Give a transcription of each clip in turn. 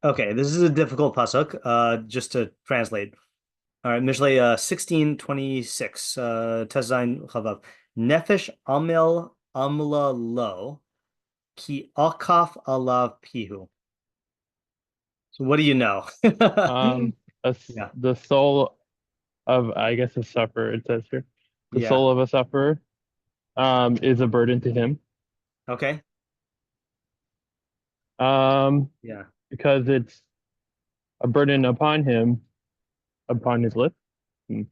Okay, this is a difficult pasuk. Just to translate. All right, Mishlei 16:26. Tezain Chavav. Nefesh Amel Amla Lo Ki Akaf Alav Pihu. So what do you know? Um, Yeah, the soul of, I guess, a sufferer, it says here. The yeah. soul of a sufferer, is a burden to him. Okay. Um, Yeah. because it's a burden upon him, upon his lips. Hmm.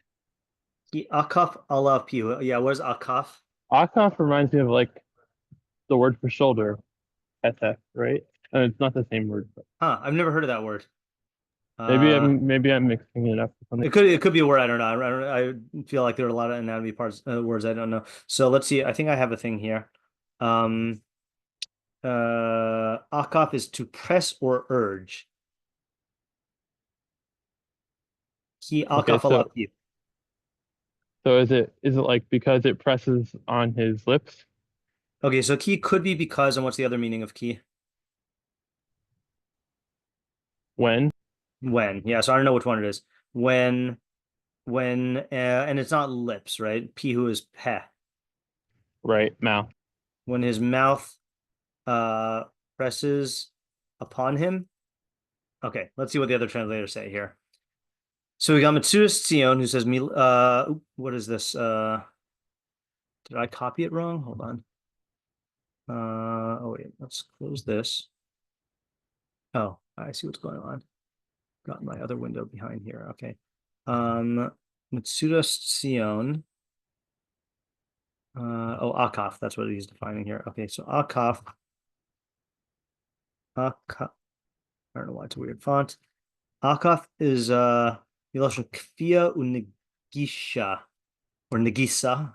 Ki Akaf Alav Pihu. Yeah, what is Akaf? Akaf reminds me of like the word for shoulder, SF, right? And it's not the same word, but Huh, I've never heard of that word. maybe Uh, I'm mixing it up with something. it could be a word I don't know. I feel like there are a lot of anatomy parts words I don't know. So let's see. I think I have a thing here. Um, Akaf is to press or urge. Ki Okay, akaf alav. so is it like because it presses on his lips Okay, so ki could be because, and what's the other meaning of ki? when, When. Yeah, so I don't know which one it is. When, and it's not lips, right? Pihu is peh. right, mouth. When his mouth uh presses upon him. Okay, let's see what the other translators say here. So we got Mitsudas Tzion who says, what is this? Did I copy it wrong? Hold on. Oh wait, let's close this. Oh, I see what's going on. Got my other window behind here. Okay. Mitsudas Tzion. Oh, Akaf. That's what he's defining here. Okay, so Akaf. Akaf. I don't know why it's a weird font. Akaf is Miloshin Kfia Unegisha or Negisa.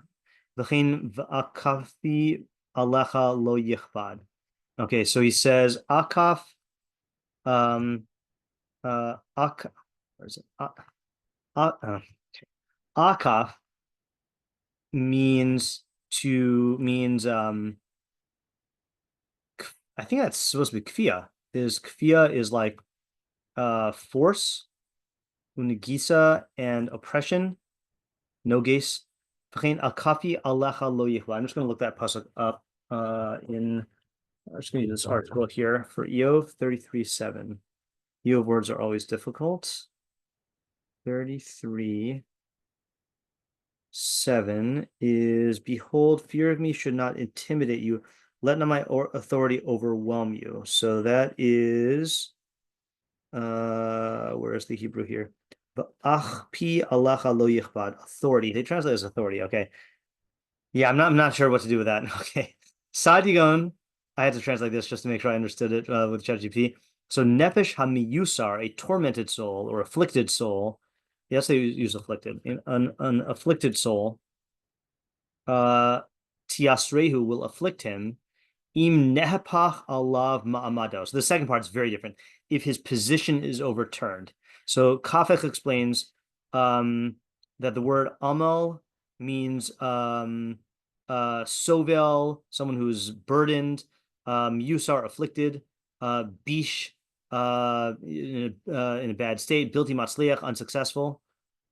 V'chein v'akafi alecha lo yichbad. Okay, so he says Akaf. Ak. Where is it? Akaf means I think that's supposed to be kfia. Kfia is like force, unigisa, and oppression. No gaze. Akafi alecha lo yichbad. I'm just going to look that pasuk up in I'm just going to use this article here for Eov 33:7. Eov words are always difficult. 33:7 is, behold, fear of me should not intimidate you. Let not my authority overwhelm you. So that is, where is the Hebrew here? Ach pi alacha lo yichbad. Authority. They translate as authority. Okay. Yeah, I'm not sure what to do with that. Okay. Sadigon, I had to translate this just to make sure I understood it with ChatGPT. So Nefesh HaMiyusar, a tormented soul or afflicted soul. Yes, they use afflicted. An afflicted soul. Uh Tiasrehu will afflict him. Im nehepach alav ma'amado. So the second part is very different. If his position is overturned. So Kafech explains that the word amal means sovel, someone who's burdened, yusar, afflicted, bish, in a bad state, bilti matzliach, unsuccessful.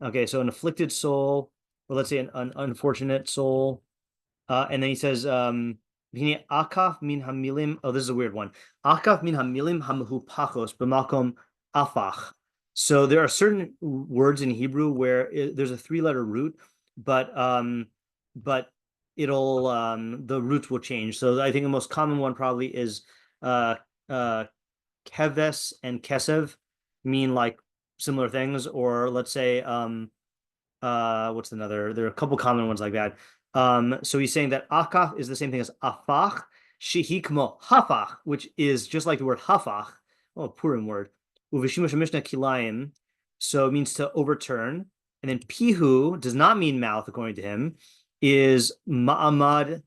Okay, so an afflicted soul, or let's say an unfortunate soul. And then he says, akaf min hamilim. Oh, this is a weird one. Akaf min hamilim hamhupachos b'makom afach. So there are certain words in Hebrew where there's a three-letter root, but it'll the roots will change. So I think the most common one probably is uh uh keves and kesev mean like similar things, or let's say what's another? There are a couple common ones like that. So he's saying that akaf is the same thing as afach, shihikmo hafach, which is just like the word hafach. Oh, Purim word. Uveshimush Mishnah kilayim. So it means to overturn. And then pihu does not mean mouth, according to him, is ma'amad,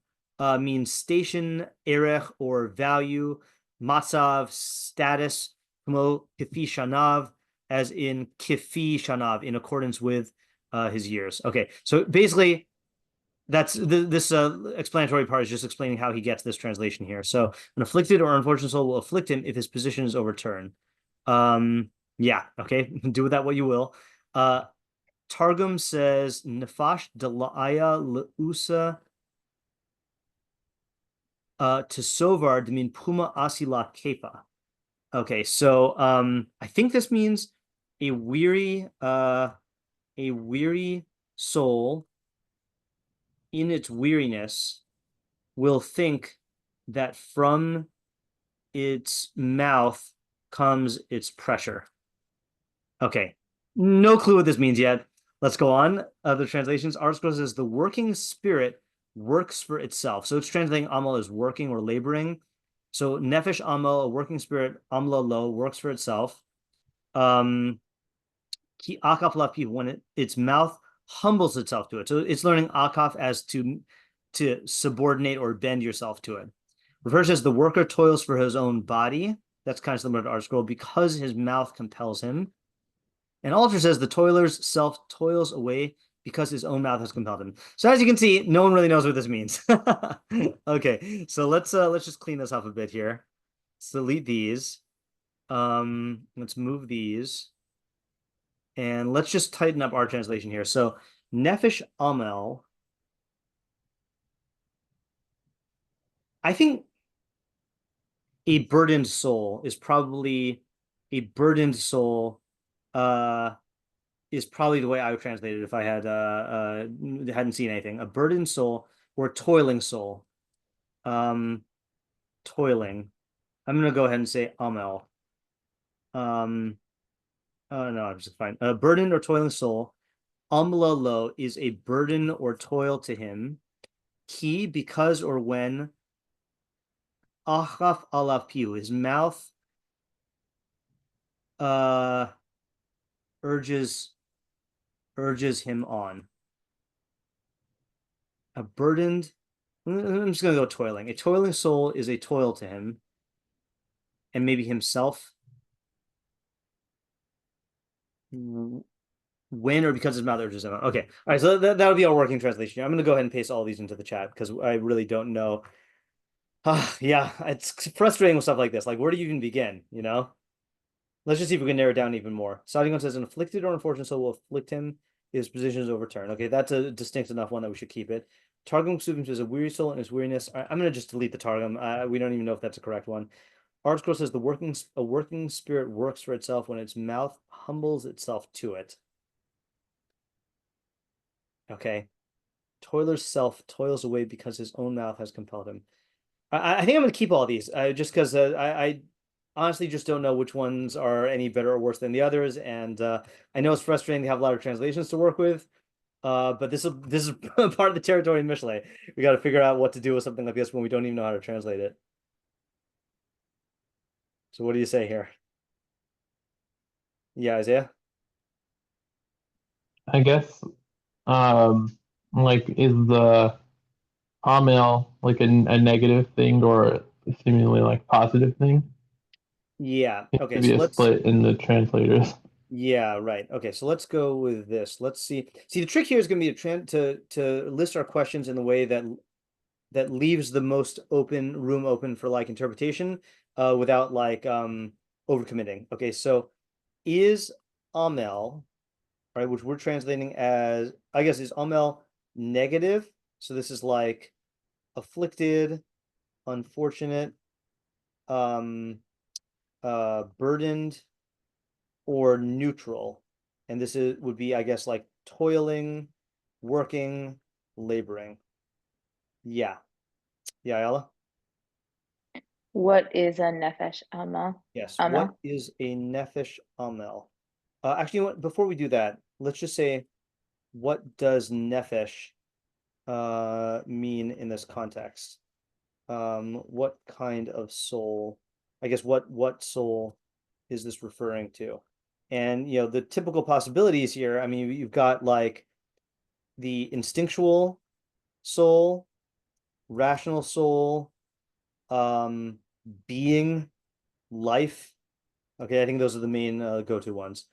means station, erech, or value, matzav, status, kmo kifi shanav, as in kifi shanav, in accordance with his years. Okay, so basically, that's this explanatory part is just explaining how he gets this translation here. So, an afflicted or unfortunate soul will afflict him if his position is overturned. Yeah, okay, do with that what you will. Uh, Targum says Nefash Delaya Leusa to Sovar Demin Puma Asila Kepa. Okay, so I think this means a weary soul in its weariness will think that from its mouth comes its pressure. Okay, no clue what this means yet. Let's go on. Other translations. Article says the working spirit works for itself. So it's translating amal as working or laboring. So nefesh amal, a working spirit, amla lo, works for itself. Um, ki akaf lapi, when its mouth humbles itself to it. So it's learning akaf as to subordinate or bend yourself to it. Refers as the worker toils for his own body. That's kind of similar to our scroll because his mouth compels him. And Alter says the toiler's self toils away because his own mouth has compelled him. So as you can see, no one really knows what this means. Okay, so let's just clean this up a bit here. Let's delete these. Let's move these. And let's just tighten up our translation here. So Nefesh Amel, I think a burdened soul is probably a burdened soul is probably the way I would translate it if I hadn't seen anything. A burdened soul or toiling soul. Um Toiling. I'm gonna go ahead and say Amel. Um oh no, I'm just fine. A burdened or toiling soul. Amla lo is a burden or toil to him. Ki, because or when Achaf alav piu, his mouth uh urges him on. A burdened, I'm just gonna go toiling. A toiling soul is a toil to him, and maybe himself when or because his mouth urges him on. Okay. All right, so that'll be our working translation. I'm gonna go ahead and paste all these into the chat because I really don't know. Yeah, it's frustrating with stuff like this. Like, where do you even begin, you know? Let's just see if we can narrow it down even more. Sadigon says, an afflicted or unfortunate soul will afflict him. His position is overturned. Okay, that's a distinct enough one that we should keep it. Targum Subim says, a weary soul in his weariness. I'm going to just delete the Targum. We don't even know if that's a correct one. Artscroll says, a working spirit works for itself when its mouth humbles itself to it. Okay. Toiler's self toils away because his own mouth has compelled him. I think I'm going to keep all these just because I honestly just don't know which ones are any better or worse than the others. And I know it's frustrating to have a lot of translations to work with, but this is part of the territory of Mishlei. We got to figure out what to do with something like this when we don't even know how to translate it. So what do you say here? Yeah, Isaiah? I guess um like is the Amel like a negative thing or seemingly like positive thing? Yeah. Seems Okay, to be so a let's split in the translators. yeah, right. Okay, so let's go with this. Let's see. See, the trick here is going to be to list our questions in the way that leaves the most room open for like interpretation without like overcommitting. Okay, so is Amel, right, which we're translating as, I guess, is Amel negative? So this is like afflicted, unfortunate, um, burdened, or neutral. And this would be, I guess, like toiling, working, laboring. Yeah. Yeah, Ayala? What is a nefesh Amel? Yes. What Amel? is a nefesh amel? Actually, you know what? Before we do that, let's just say, what does nefesh mean in this context? What kind of soul? I guess what soul is this referring to? And you know, the typical possibilities here, I mean, you've got like the instinctual soul, rational soul, um, being, life. Okay, I think those are the main go-to ones.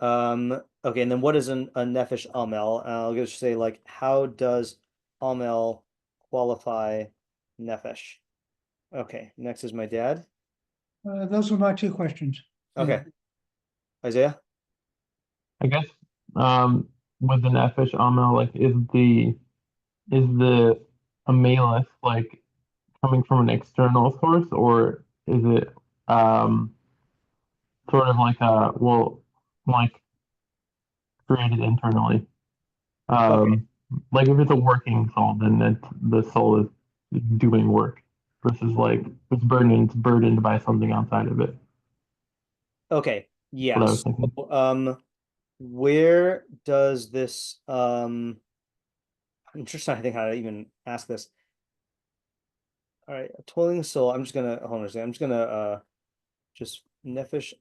Okay, and then what is a nefesh amel? I'll just say like, how does amel qualify nefesh? Okay, next is my dad. Those are my two questions. Okay. Isaiah? I guess with the nefesh amel, like is the amelus like coming from an external source, or is it um sort of like like created internally? Okay. Like if it's a working soul, then the soul is doing work versus like it's burdened by something outside of it. Okay. That's what I was Yes. thinking. So, where does this I'm just trying to think how to even ask this. All right, a toiling soul. I'm just gonna hold on a second. I'm just gonna just nefesh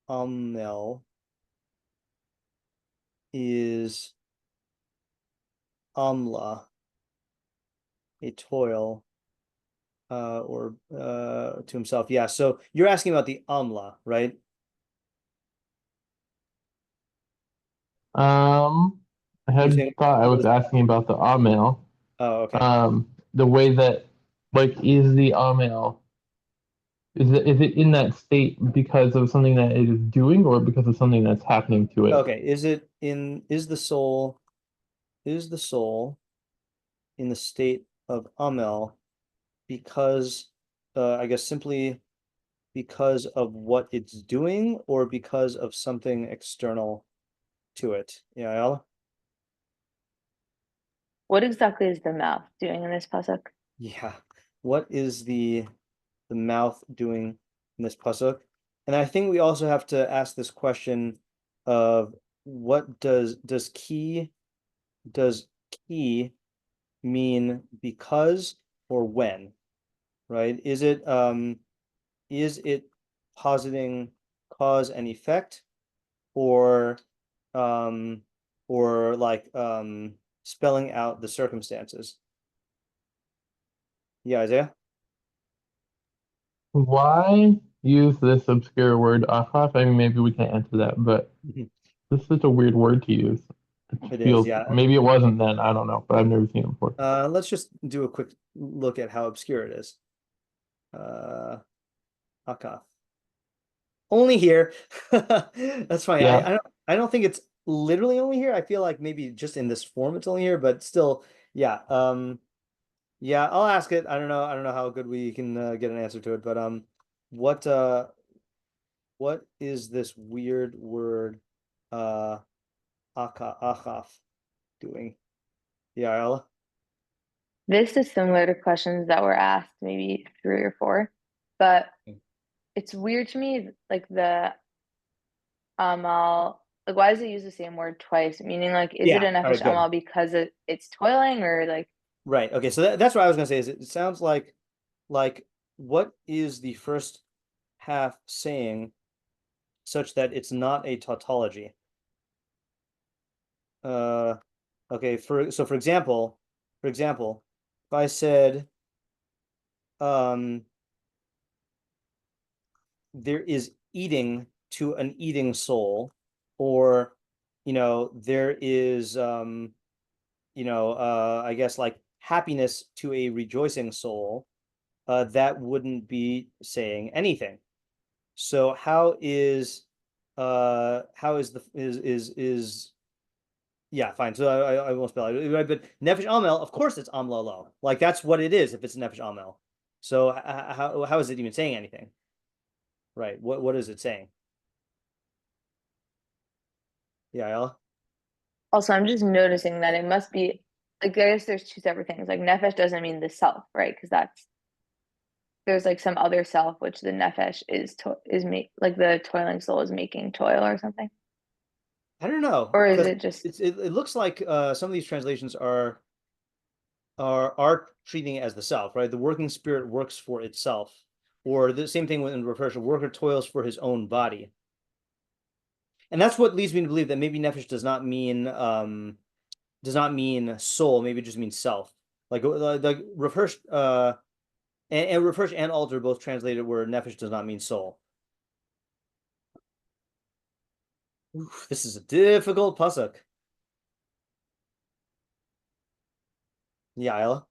amel is amla, a toil, or to himself. Yeah, so you're asking about the amla, right? I You're had saying thought I was asking about the amel. oh, okay. The way that like is the amel is it in that state because of something that it is doing or because of something that's happening to it? Okay, is the soul in the state of amel because I guess simply because of what it's doing or because of something external to it? Yeah, Ayala? What exactly is the mouth doing in this pasuk? Yeah. What is the mouth doing in this pasuk? And I think we also have to ask this question of what does key mean because or when, right? Is it positing cause and effect or um or like spelling out the circumstances? Yeah, Isaiah? Why use this obscure word achaf? I mean, maybe we can answer that, but this is such a weird word to use. It It is, feels yeah. maybe it wasn't then. I don't know, but I've never seen it before. Let's just do a quick look at how obscure it is. Akaf. Only here. That's funny. I, Yeah. I don't I don't think it's literally only here. I feel like maybe just in this form it's only here, but still, yeah. Yeah, I'll ask it. I don't know how good we can get an answer to it, but what uh what is this weird word uh achaf doing? Yeah, Ella? This is similar to questions that were asked maybe 3 or 4, but it's weird to me, like the amal, like why does it use the same word twice? Meaning like, is it Yeah. a All nefesh right, good. amal because it's toiling or like Right. Okay. So that's what I was gonna say is it sounds like what is the first half saying such that it's not a tautology? Uh okay, for example, if I said um there is eating to an eating soul, or there is I guess like happiness to a rejoicing soul, that wouldn't be saying anything. So how is the is yeah, fine. So I won't spell it, right? But nefesh amel, of course it's amlalo. Like that's what it is if it's nefesh amel. So how is it even saying anything? Right. What is it saying? Yeah, Ella? also I'm just noticing that it must be like I guess there's two separate things. Like nefesh doesn't mean the self, right? Because there's like some other self which the nefesh is make like the toiling soul is making toil or something. I don't know Or is because it just it looks like some of these translations are treating it as the self, right? The working spirit works for itself, or the same thing in reverse. A worker toils for his own body, and that's what leads me to believe that maybe nefesh does not mean soul. Maybe it just means self. Like the reverse and reverse and alter both translated where nefesh does not mean soul. Oof, this is a difficult pasuk. Yeah, Isla.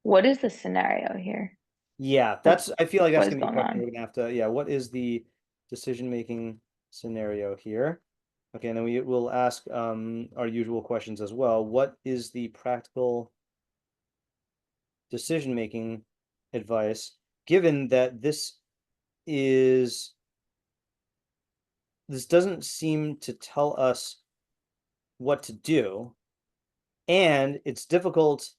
what is the scenario here? Yeah, Like I feel like that's what is gonna be a going question on? we're gonna have to. Yeah, what is the decision-making scenario here. Okay, and then we will ask our usual questions as well. What is the practical decision-making advice, given that this doesn't seem to tell us what to do, and it's difficult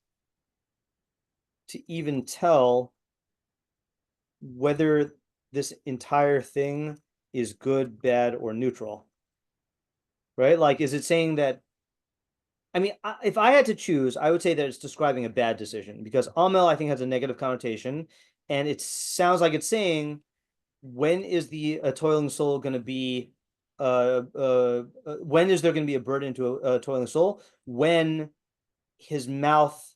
to even tell whether this entire thing is good, bad, or neutral, right? Like, is it saying that, I mean, if I had to choose, I would say that it's describing a bad decision, because Amel, I think, has a negative connotation, and it sounds like it's saying, when is the toiling soul going to be, when is there going to be a burden to a toiling soul? When his mouth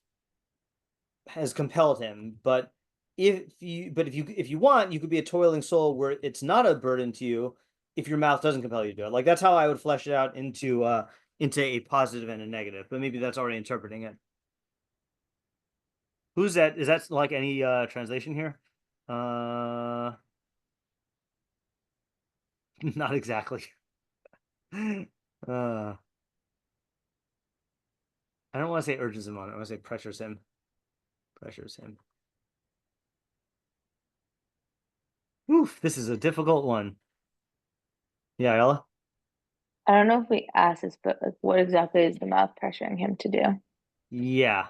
has compelled him. But if you want, you could be a toiling soul where it's not a burden to you if your mouth doesn't compel you to do it. Like, that's how I would flesh it out into a positive and a negative, but maybe that's already interpreting it. Who's that? Is that like any translation here? Not exactly. I don't want to say urges him on it. I want to say pressures him. Pressures him. Oof, this is a difficult one. Yeah, Ella? I don't know if we asked this, but like, what exactly is the mouth pressuring him to do? Yeah.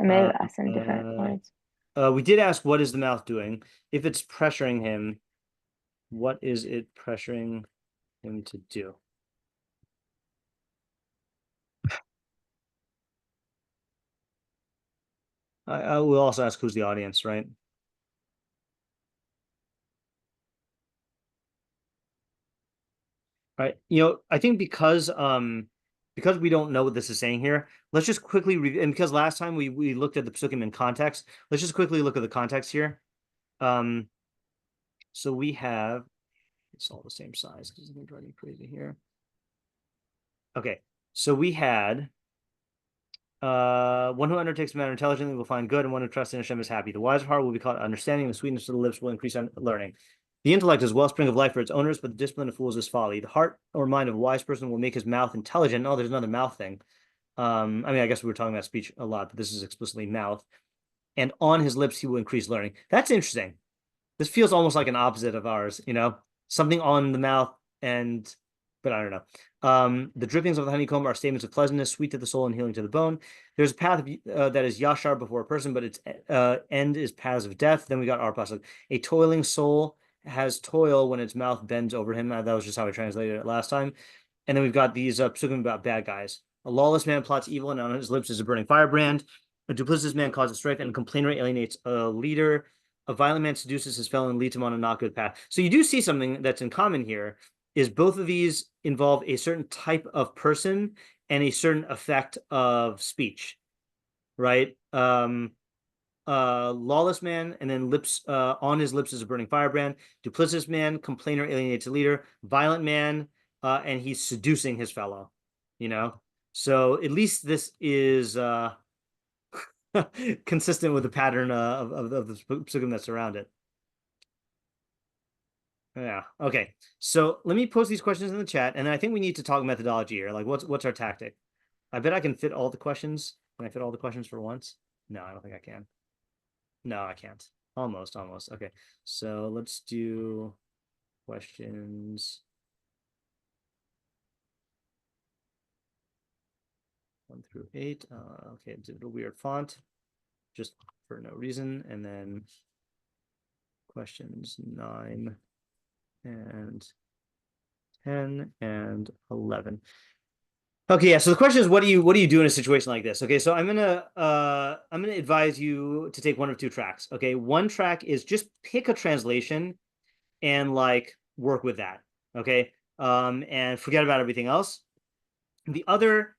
I may have asked in different words. We did ask, what is the mouth doing? If it's pressuring him, what is it pressuring him to do? I will also ask, who's the audience, right? Right. I think because we don't know what this is saying here, let's just quickly review. And because last time we looked at the pesukim in context, let's just quickly look at the context here. So we have, it's all the same size because it's driving crazy here. Okay, so we had one who undertakes the matter intelligently will find good, and one who trusts in Hashem is happy. The wise of heart will be caught understanding, and the sweetness of the lips will increase on learning. The intellect is a wellspring of life for its owners, but the discipline of fools is folly. The heart or mind of a wise person will make his mouth intelligent. Oh, there's another mouth thing. I mean, I guess we were talking about speech a lot, but this is explicitly mouth. And on his lips he will increase learning. That's interesting. This feels almost like an opposite of ours, something on the mouth, but I don't know. The drippings of the honeycomb are statements of pleasantness, sweet to the soul and healing to the bone. There's a path that is yashar before a person, but its end is paths of death. Then we got our pasuk. A toiling soul has toil when its mouth bends over him. That was just how I translated it last time. And then we've got these pesukim about bad guys. A lawless man plots evil, and on his lips is a burning firebrand. A duplicitous man causes strife, and a complainer alienates a leader. A violent man seduces his fellow and leads him on a not good path. So you do see something that's in common here, is both of these involve a certain type of person and a certain effect of speech, right? Lawless man, and then lips, on his lips is a burning firebrand. Duplicitous man, complainer alienates a leader. Violent man, and he's seducing his fellow, So at least this is consistent with the pattern of the pesukim that surround it. Yeah. Okay. So let me post these questions in the chat, and I think we need to talk methodology here. Like, what's our tactic? I bet I can fit all the questions. Can I fit all the questions for once? No, I don't think I can. No, I can't. Almost. Okay. So let's do questions 1 through 8. Okay, it's a weird font, just for no reason, and then questions 9 and 10 and 11. Okay, yeah. So the question is, what do you do in a situation like this? Okay, so I'm gonna advise you to take one of two tracks. Okay, one track is just pick a translation and like work with that. Okay, and forget about everything else. The other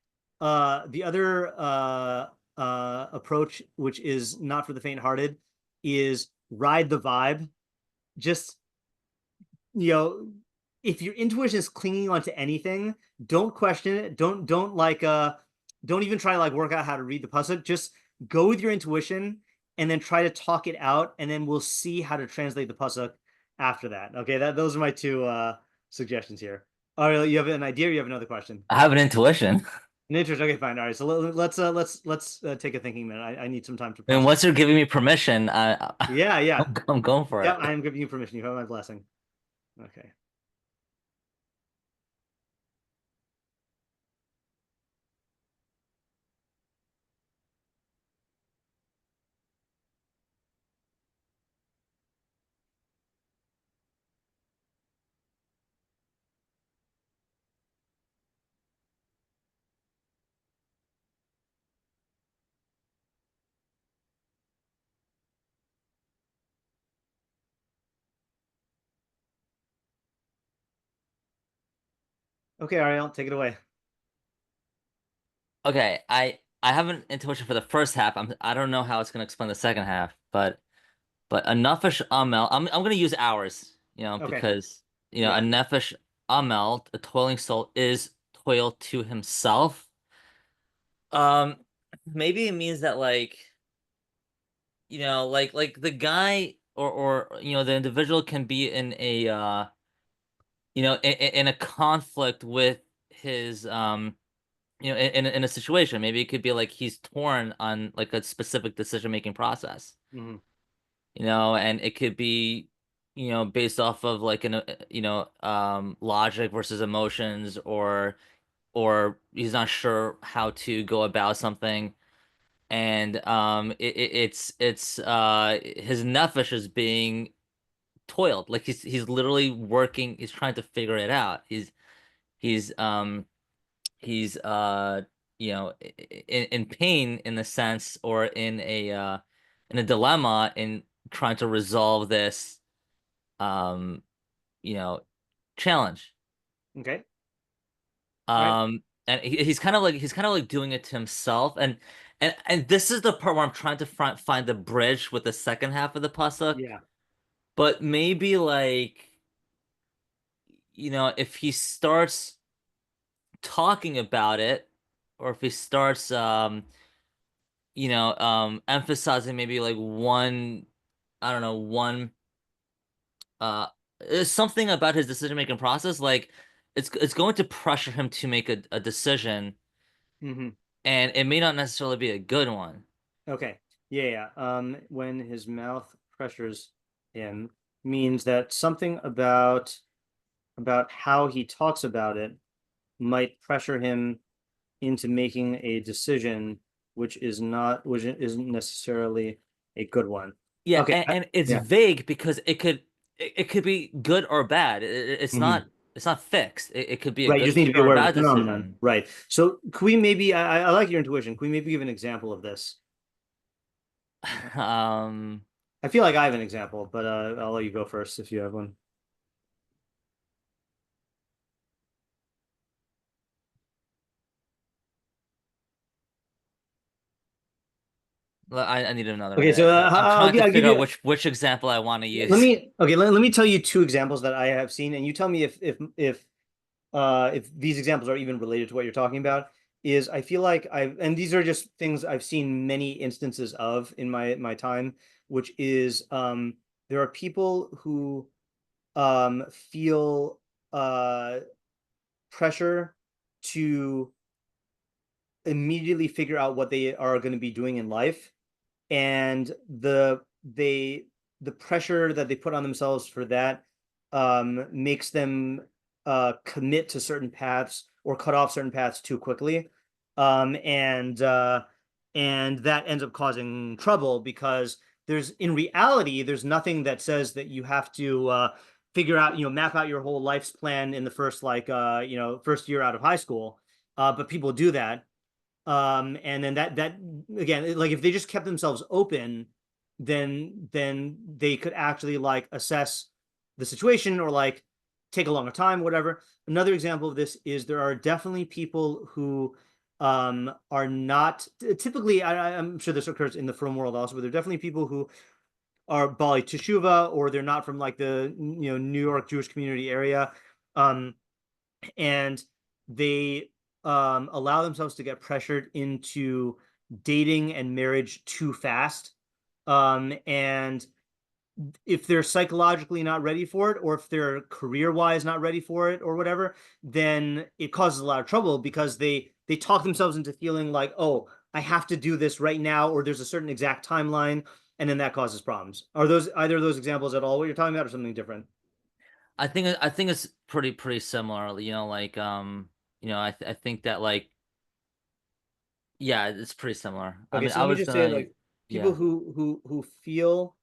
approach, which is not for the faint-hearted, is ride the vibe. Just if your intuition is clinging onto anything, don't question it. Don't even try to like work out how to read the pasuk. Just go with your intuition and then try to talk it out, and then we'll see how to translate the pasuk after that. Okay, those are my two suggestions here. Ariel, you have an idea or you have another question? I have an intuition. An interest. Okay, fine. All right. So let's take a thinking minute. I need some time to And process. once you're giving me permission, Yeah, yeah. I'm going for Yeah, it. I am giving you permission. You have my blessing. Okay. Okay, Ariel, take it away. Okay, I have an intuition for the first half. I don't know how it's gonna explain the second half, but a nefesh amel. I'm gonna use ours, Okay. because Yeah. a nefesh amel, a toiling soul, is toil to himself. Um, Maybe it means that like the guy or the individual can be in a in a conflict with his in a situation. Maybe it could be like he's torn on like a specific decision-making process, Hmm. and it could be based off of like logic versus emotions, or he's not sure how to go about something. And it's his nefesh is being toiled, like he's literally working, he's trying to figure it out. He's in pain, in the sense, or in a dilemma, in trying to resolve this um you know challenge. Okay. All right. And he's kind of like doing it to himself, and this is the part where I'm trying to find the bridge with the second half of the pasuk. Yeah. But maybe, like, if he starts talking about it, or if he starts emphasizing maybe like one, I don't know, one something about his decision making process, like it's going to pressure him to make a decision, Hmm. and it may not necessarily be a good one. Okay. Yeah, yeah. When his mouth pressures him means that something about how he talks about it might pressure him into making a decision which isn't necessarily a good one. Yeah, Okay. and it's Yeah. vague because it could be good or bad. It's Hmm. not fixed. It could be a Right. You good just need to decision be or a aware of the bad phenomenon. decision. Right. So can we maybe I like your intuition. Can we maybe give an example of this? Um, I feel like I have an example, but I'll let you go first if you have one. I need another Okay, so minute. I'm trying to I'll give figure out you. which example I want to Let use. me okay. Let me tell you two examples that I have seen, and you tell me if these examples are even related to what you're talking about. Is I feel like and these are just things I've seen many instances of in my time, which is there are people who feel pressure to immediately figure out what they are going to be doing in life, and the pressure that they put on themselves for that makes them commit to certain paths or cut off certain paths too quickly, um, and uh, and that ends up causing trouble because in reality there's nothing that says that you have to figure out, map out your whole life's plan in the first first year out of high school, but people do that, and then that again, like if they just kept themselves open, then they could actually like assess the situation or like take a longer time, whatever. Another example of this is there are definitely people who are not typically, I'm sure this occurs in the film world also, but there are definitely people who are Bali Teshuva, or they're not from like the New York Jewish community area, um and they allow themselves to get pressured into dating and marriage too fast, and if they're psychologically not ready for it, or if they're career-wise not ready for it, or whatever, then it causes a lot of trouble because they talk themselves into feeling like, oh, I have to do this right now, or there's a certain exact timeline, and then that causes problems. Are those either of those examples at all what you're talking about, or something different? I think it's pretty similar. Like I think that like yeah, it's pretty similar. I Okay, mean, so I let me was just say, gonna like, people yeah. who feel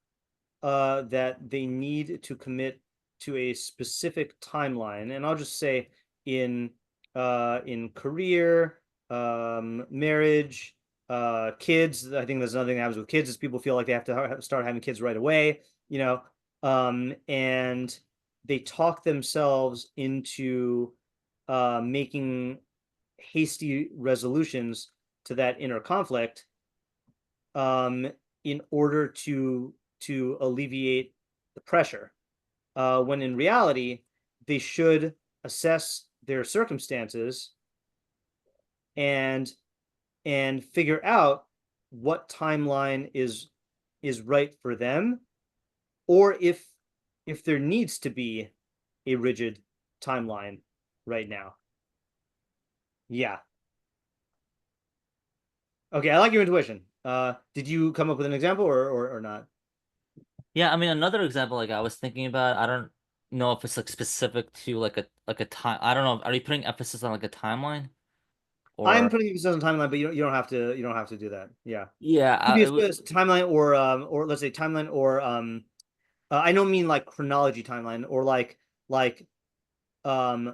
that they need to commit to a specific timeline, and I'll just say in career, marriage, kids. I think there's another thing that happens with kids is people feel like they have to start having kids right away, and they talk themselves into making hasty resolutions to that inner conflict, um, in order to alleviate the pressure. When in reality, they should assess their circumstances and figure out what timeline is right for them, or if there needs to be a rigid timeline right now. Yeah. Okay, I like your intuition. Did you come up with an example, or not? Yeah, I mean another example like I was thinking about, I don't know if it's like specific to like a time. I don't know. Are you putting emphasis on like a timeline I'm or putting it on timeline, but you don't have to do that. Yeah. yeah, Could be a timeline, or let's say timeline, or I don't mean like chronology timeline, or like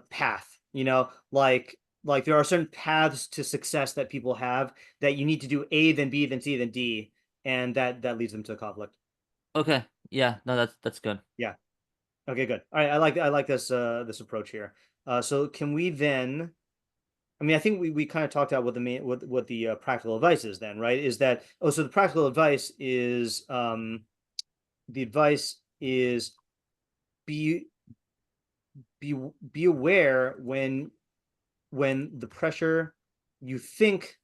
path, like there are certain paths to success that people have, that you need to do A, then B, then C, then D, and that leads them to conflict. okay. Yeah, no, that's good. Yeah. Okay, good. All right, I like this approach here. So can we then, I mean, I think we kind of talked about what the main what the practical advice is then, right? Is that, oh, so the practical advice is, the advice is be be be aware when the pressure you think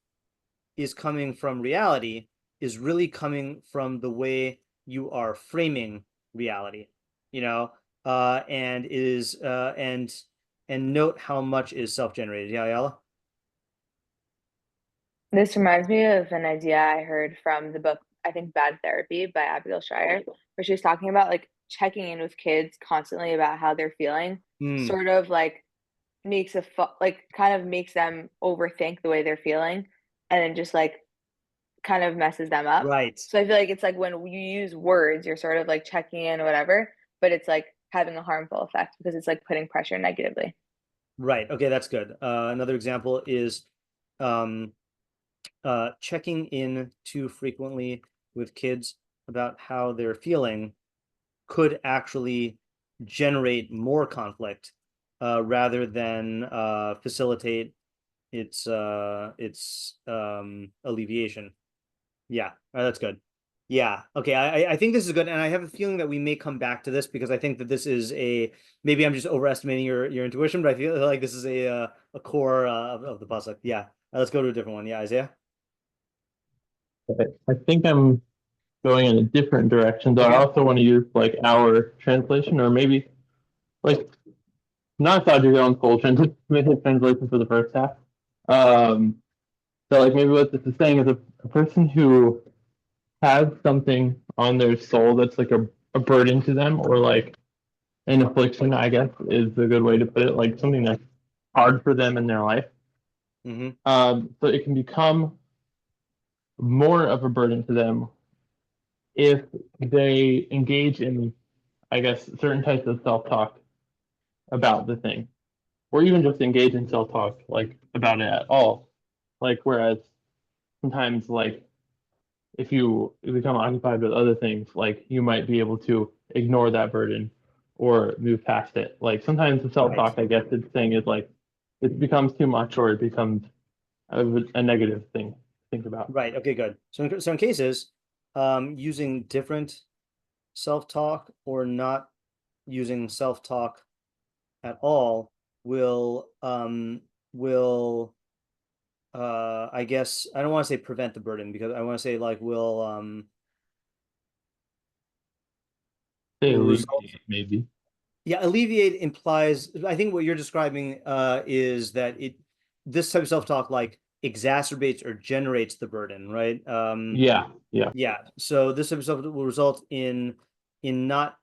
is coming from reality is really coming from the way you are framing reality, you know, and is and note how much is self-generated. Yeah, Yala? This reminds me of an idea I heard from the book, I think Bad Therapy by Abigail Shrier, where she was talking about like checking in with kids constantly about how they're feeling, Mm, sort of like like kind of makes them overthink the way they're feeling, and then just like kind of messes them up. right. So I feel like it's like when you use words, you're sort of like checking in or whatever, but it's like having a harmful effect because it's like putting pressure negatively. Right. Okay, that's good. Another example is, um, checking in too frequently with kids about how they're feeling could actually generate more conflict, rather than facilitate its alleviation. Yeah, that's good. Yeah, okay. I think this is good, and I have a feeling that we may come back to this because I think that this is a, maybe I'm just overestimating your intuition, but I feel like this is a core of the pasuk. Yeah, let's go to a different one. Yeah, Isaiah. Okay. I think I'm going in a different direction, though I Okay. also want to use like our translation, or maybe like not Sajid on full translation for the first half. Um, so like maybe what this is saying is a person who has something on their soul that's like a burden to them, or like an affliction, I guess is a good way to put it, like something that's hard for them in their life. Mm-hmm. So it can become more of a burden to them if they engage in, I guess, certain types of self-talk about the thing, or even just engage in self-talk like about it at all. Like whereas sometimes like if you become occupied with other things, like you might be able to ignore that burden or move past it. Like sometimes the Right. self-talk, I guess, it's saying is like it becomes too much or it becomes a negative thing to think about. Right. Okay, good. So in cases, using different self-talk or not using self-talk at all will I guess I don't want to say prevent the burden, because I want to say like will Say will result. alleviate, maybe. Yeah, alleviate implies, I think what you're describing is that this type of self-talk like exacerbates or generates the burden, right? Yeah, yeah. Yeah. So this type of stuff will result in not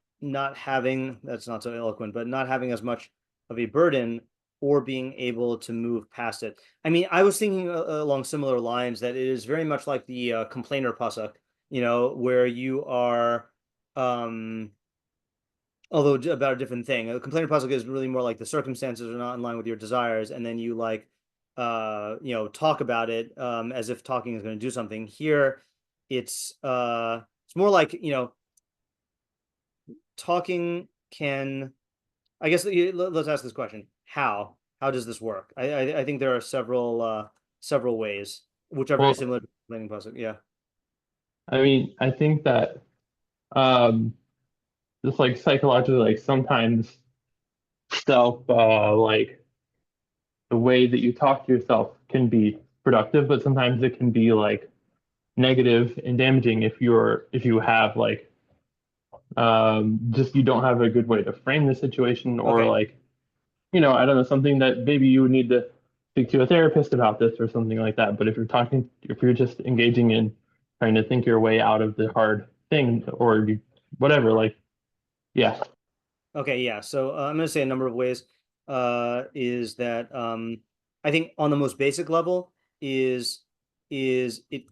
having, that's not so eloquent, but not having as much of a burden or being able to move past it. I mean, I was thinking along similar lines that it is very much like the complainer pasuk, where you are although about a different thing. A complainer pasuk is really more like the circumstances are not in line with your desires, and then you like talk about it as if talking is going to do something. Here it's more like talking can, I guess let's ask this question. How does this work? I think there are several ways which are very Well, similar to complaining pasuk. Yeah. I mean, I think that um just like psychologically, like sometimes self like the way that you talk to yourself can be productive, but sometimes it can be like negative and damaging if you have like just you don't have a good way to frame the situation, or Okay. like I don't know, something that maybe you would need to speak to a therapist about this or something like that. But if you're just engaging in trying to think your way out of the hard thing, or whatever, like, yeah. Okay, yeah. So I'm going to say a number of ways. Is that I think on the most basic level is it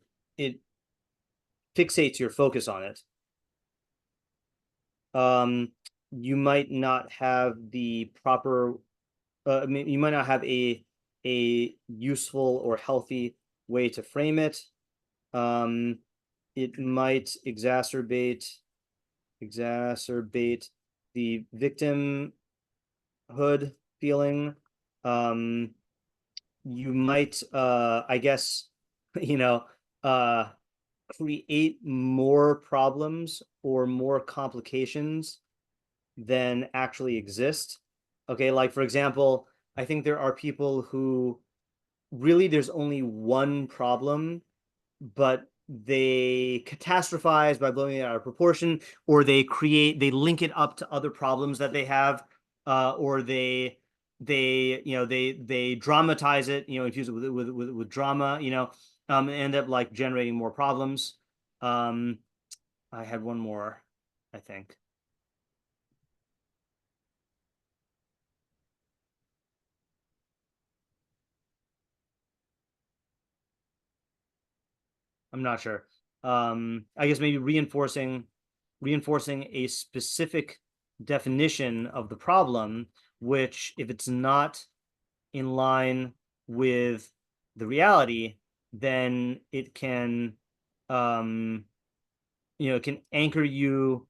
fixates your focus on it. You might not have the proper. I mean, you might not have a useful or healthy way to frame it. It might exacerbate the victimhood feeling. You might I guess you know uh create more problems or more complications than actually exist. Okay, like for example, I think there are people who really there's only one problem, but they catastrophize by blowing it out of proportion, or they link it up to other problems that they have, or they dramatize it, infuse it with drama, and end up like generating more problems. Um, I had one more, I think. I'm not sure. I guess maybe reinforcing a specific definition of the problem, which if it's not in line with the reality, then it can it can anchor you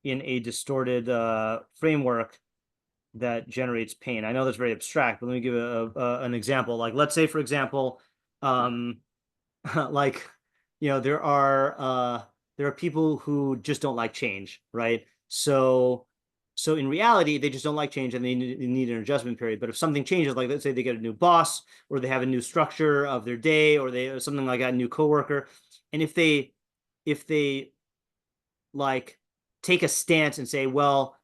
in a distorted framework that generates pain. I know that's very abstract, but let me give an example. Like, let's say, for example, like there are people who just don't like change, right? So in reality they just don't like change and they need an adjustment period. But if something changes, like let's say they get a new boss, or they have a new structure of their day, or they or something like that, a new coworker, and if they like take a stance and say, well,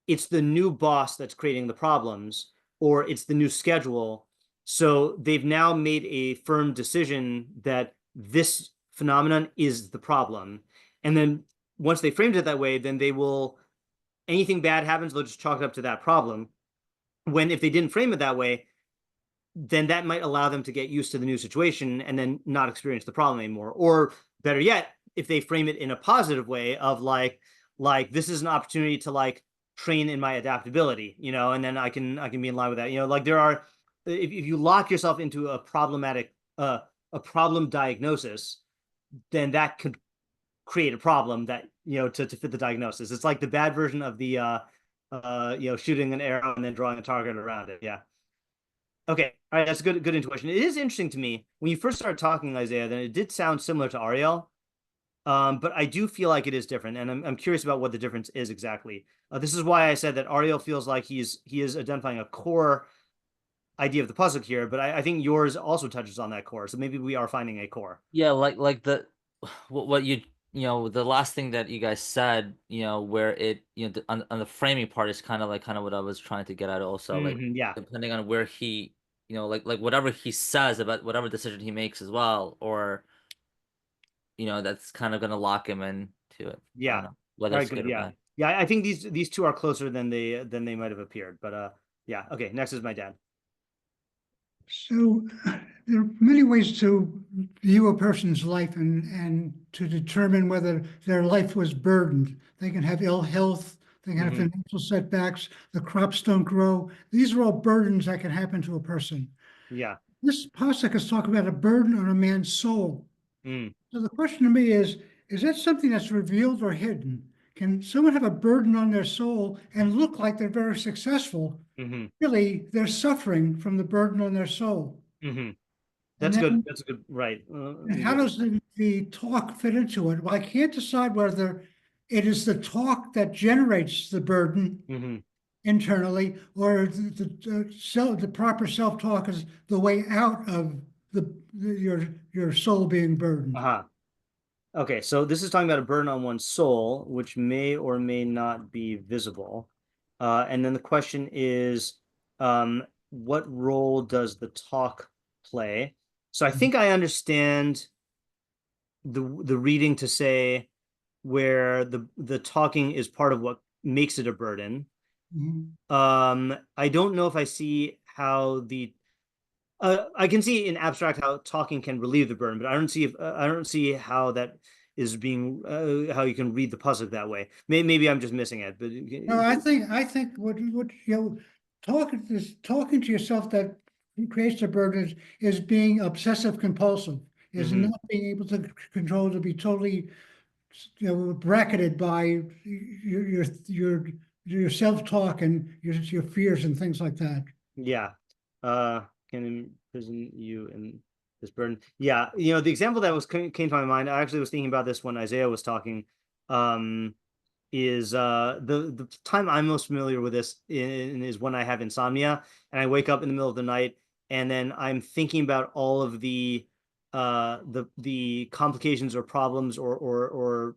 it's the new boss that's creating the problems, or it's the new schedule. So they've now made a firm decision that this phenomenon is the problem. And then once they framed it that way, then they will, anything bad happens, they'll just chalk it up to that problem. When if they didn't frame it that way, then that might allow them to get used to the new situation and then not experience the problem anymore. Or better yet, if they frame it in a positive way of like this is an opportunity to like train in my adaptability, and then I can be in line with that. Like there are, if you lock yourself into a problem diagnosis, then that could create a problem that to fit the diagnosis. It's like the bad version of the shooting an arrow and then drawing a target around it. Yeah. Okay, all right, that's a good intuition. It is interesting to me when you first started talking, Isaiah. Then it did sound similar to Ariel, but I do feel like it is different, and I'm curious about what the difference is exactly. This is why I said that Ariel feels like he is identifying a core idea of the pasuk here, but I think yours also touches on that core. So maybe we are finding a core. Yeah, like the what you the last thing that you guys said, where it, on the framing part is kind of what I was trying to get at also, like Yeah. depending on where he, like whatever he says about whatever decision he makes as well, or that's kind of gonna lock him into it. I Yeah. don't know whether All right, it's good. good or Yeah. bad. Yeah, I think these two are closer than they might have appeared. But yeah. Okay, next is my dad. So there are many ways to view a person's life and to determine whether their life was burdened. They can have ill health, they can have Mhm. financial setbacks, the crops don't grow. These are all burdens that can happen to a person. Yeah. This pasuk is talking about a burden on a man's soul. Mm. So the question to me is that something that's revealed or hidden? Can someone have a burden on their soul and look like they're very successful? Hmm. Really, they're suffering from the burden on their soul. Hmm. And That's good. then That's a good. Right. and how does the talk fit into it? Well, I can't decide whether it is the talk that generates the burden Hmm. internally, or the proper self-talk is the way out of your soul being burdened. Uh-huh. Okay, so this is talking about a burden on one's soul, which may or may not be visible. And then the question is, what role does the talk play? So I think I understand the reading to say where the talking is part of what makes it a burden. Mhm. I don't know if I see how I can see in abstract how talking can relieve the burden, but I don't see how that is being how you can read the pasuk that way. Maybe I'm just missing it, but No, I think what talking to yourself that creates a burden is being obsessive compulsive, is Mhm. not being able to control, to be totally bracketed by your self-talk and your fears and things like that. Yeah. Can imprison you in this burden. Yeah, the example that came to my mind, I actually was thinking about this when Isaiah was talking. Is the time I'm most familiar with this is when I have insomnia and I wake up in the middle of the night and then I'm thinking about all of the complications or problems or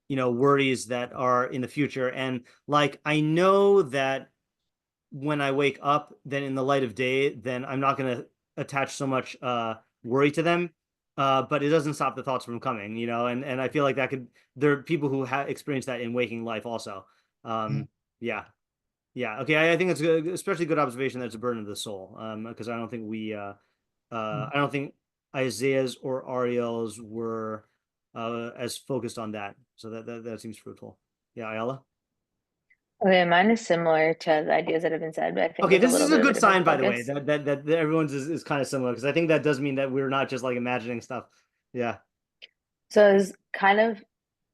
worries that are in the future, and like I know that when I wake up, then in the light of day, then I'm not going to attach so much worry to them. But it doesn't stop the thoughts from coming, and I feel like there are people who have experienced that in waking life also. Yeah. Yeah. Yeah. Okay. I think it's a especially good observation that it's a burden of the soul. Because I don't think Isaiah's or Ariel's were as focused on that. So that seems fruitful. Yeah, Ayala. Okay, mine is similar to the ideas that have been said, but I think Okay, with a this little is a bit of a good sign, different by the way, focus. that everyone's is kind of similar, because I think that does mean that we're not just like imagining stuff. Yeah. So I was kind of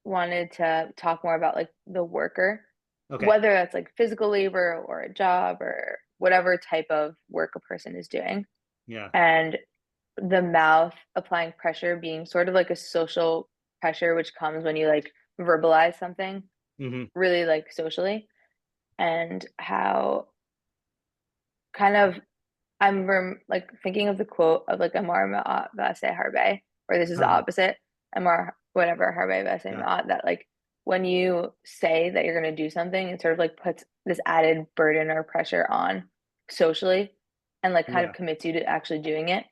wanted to talk more about like the worker, Okay. whether that's like physical labor or a job or whatever type of work a person is doing. Yeah. And the mouth applying pressure being sort of like a social pressure, which comes when you like verbalize something Hmm. really like socially, and how kind of like thinking of the quote of like Amar Ma'at Vase Harbe, or this is the opposite, Amar whatever Harbe Vase Yeah. Ma'at, that like when you say that you're going to do something, it sort of like puts this added burden or pressure on socially and like kind Yeah. of commits you to actually doing it.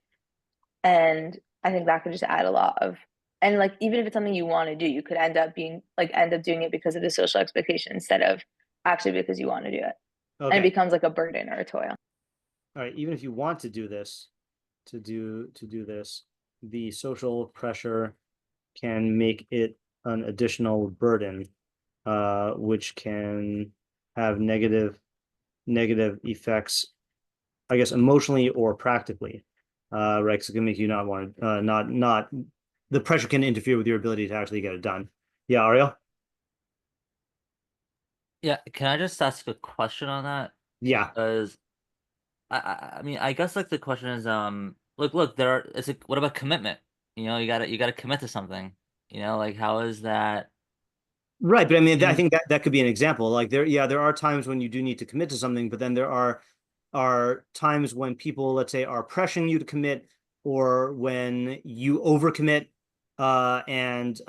And I think that could just add a lot of, and like even if it's something you want to do, you could end up doing it because of the social expectation instead of actually because you want to do it. And it Okay. becomes like a burden or a toil. All right. Even if you want to do this, to do this, the social pressure can make it an additional burden, which can have negative effects, I guess, emotionally or practically. Right? Because it can make you not want to, not the pressure can interfere with your ability to actually get it done. Yeah, Ariel? Yeah, can I just ask a question on that? Yeah. Because I mean, I guess like the question is, look, it's like, what about commitment? You gotta commit to something. Like how is that? Right, but I mean, I In, think that could be an example. Like there are times when you do need to commit to something, but then there are times when people, let's say, are pressuring you to commit, or when you overcommit, and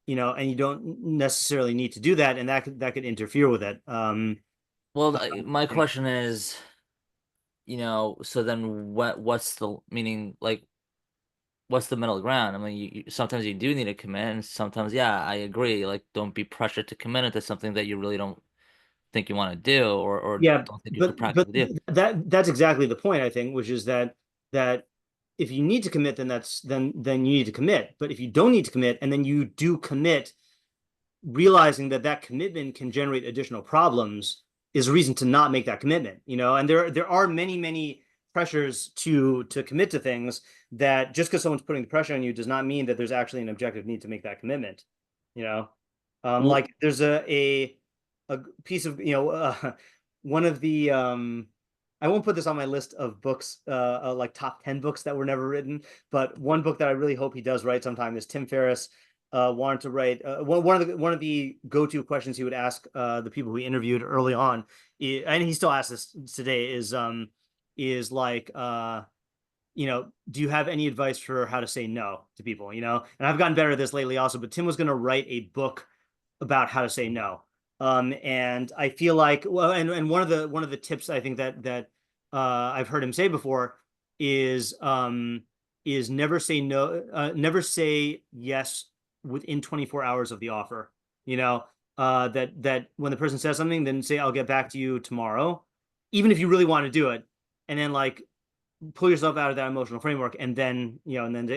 and you don't necessarily need to do that, and that could interfere with it. Well, my think- question is, so then what's the meaning, like, what's the middle ground? I mean, sometimes you do need to commit, and sometimes, yeah, I agree. Like, don't be pressured to commit into something that you really don't think you want to do, or Yeah, don't think you could but practically do. that's exactly the point, I think, which is that if you need to commit, then you need to commit. But if you don't need to commit, and then you do commit, realizing that commitment can generate additional problems is a reason to not make that commitment, and there are many pressures to commit to things, that just because someone's putting the pressure on you does not mean that there's actually an objective need to make that commitment. you know Well, like there's a piece of one of the I won't put this on my list of books, like top 10 books that were never written, but one book that I really hope he does write sometime is Tim Ferriss wanted to write one of the go-to questions he would ask the people he interviewed early on, and he still asks this today, is like do you have any advice for how to say no to people? And I've gotten better at this lately also, but Tim was going to write a book about how to say no. And I feel like, well, and one of the tips I think I've heard him say before is never say no, never say yes within 24 hours of the offer. That when the person says something, then say, I'll get back to you tomorrow, even if you really want to do it. And then like pull yourself out of that emotional framework, and then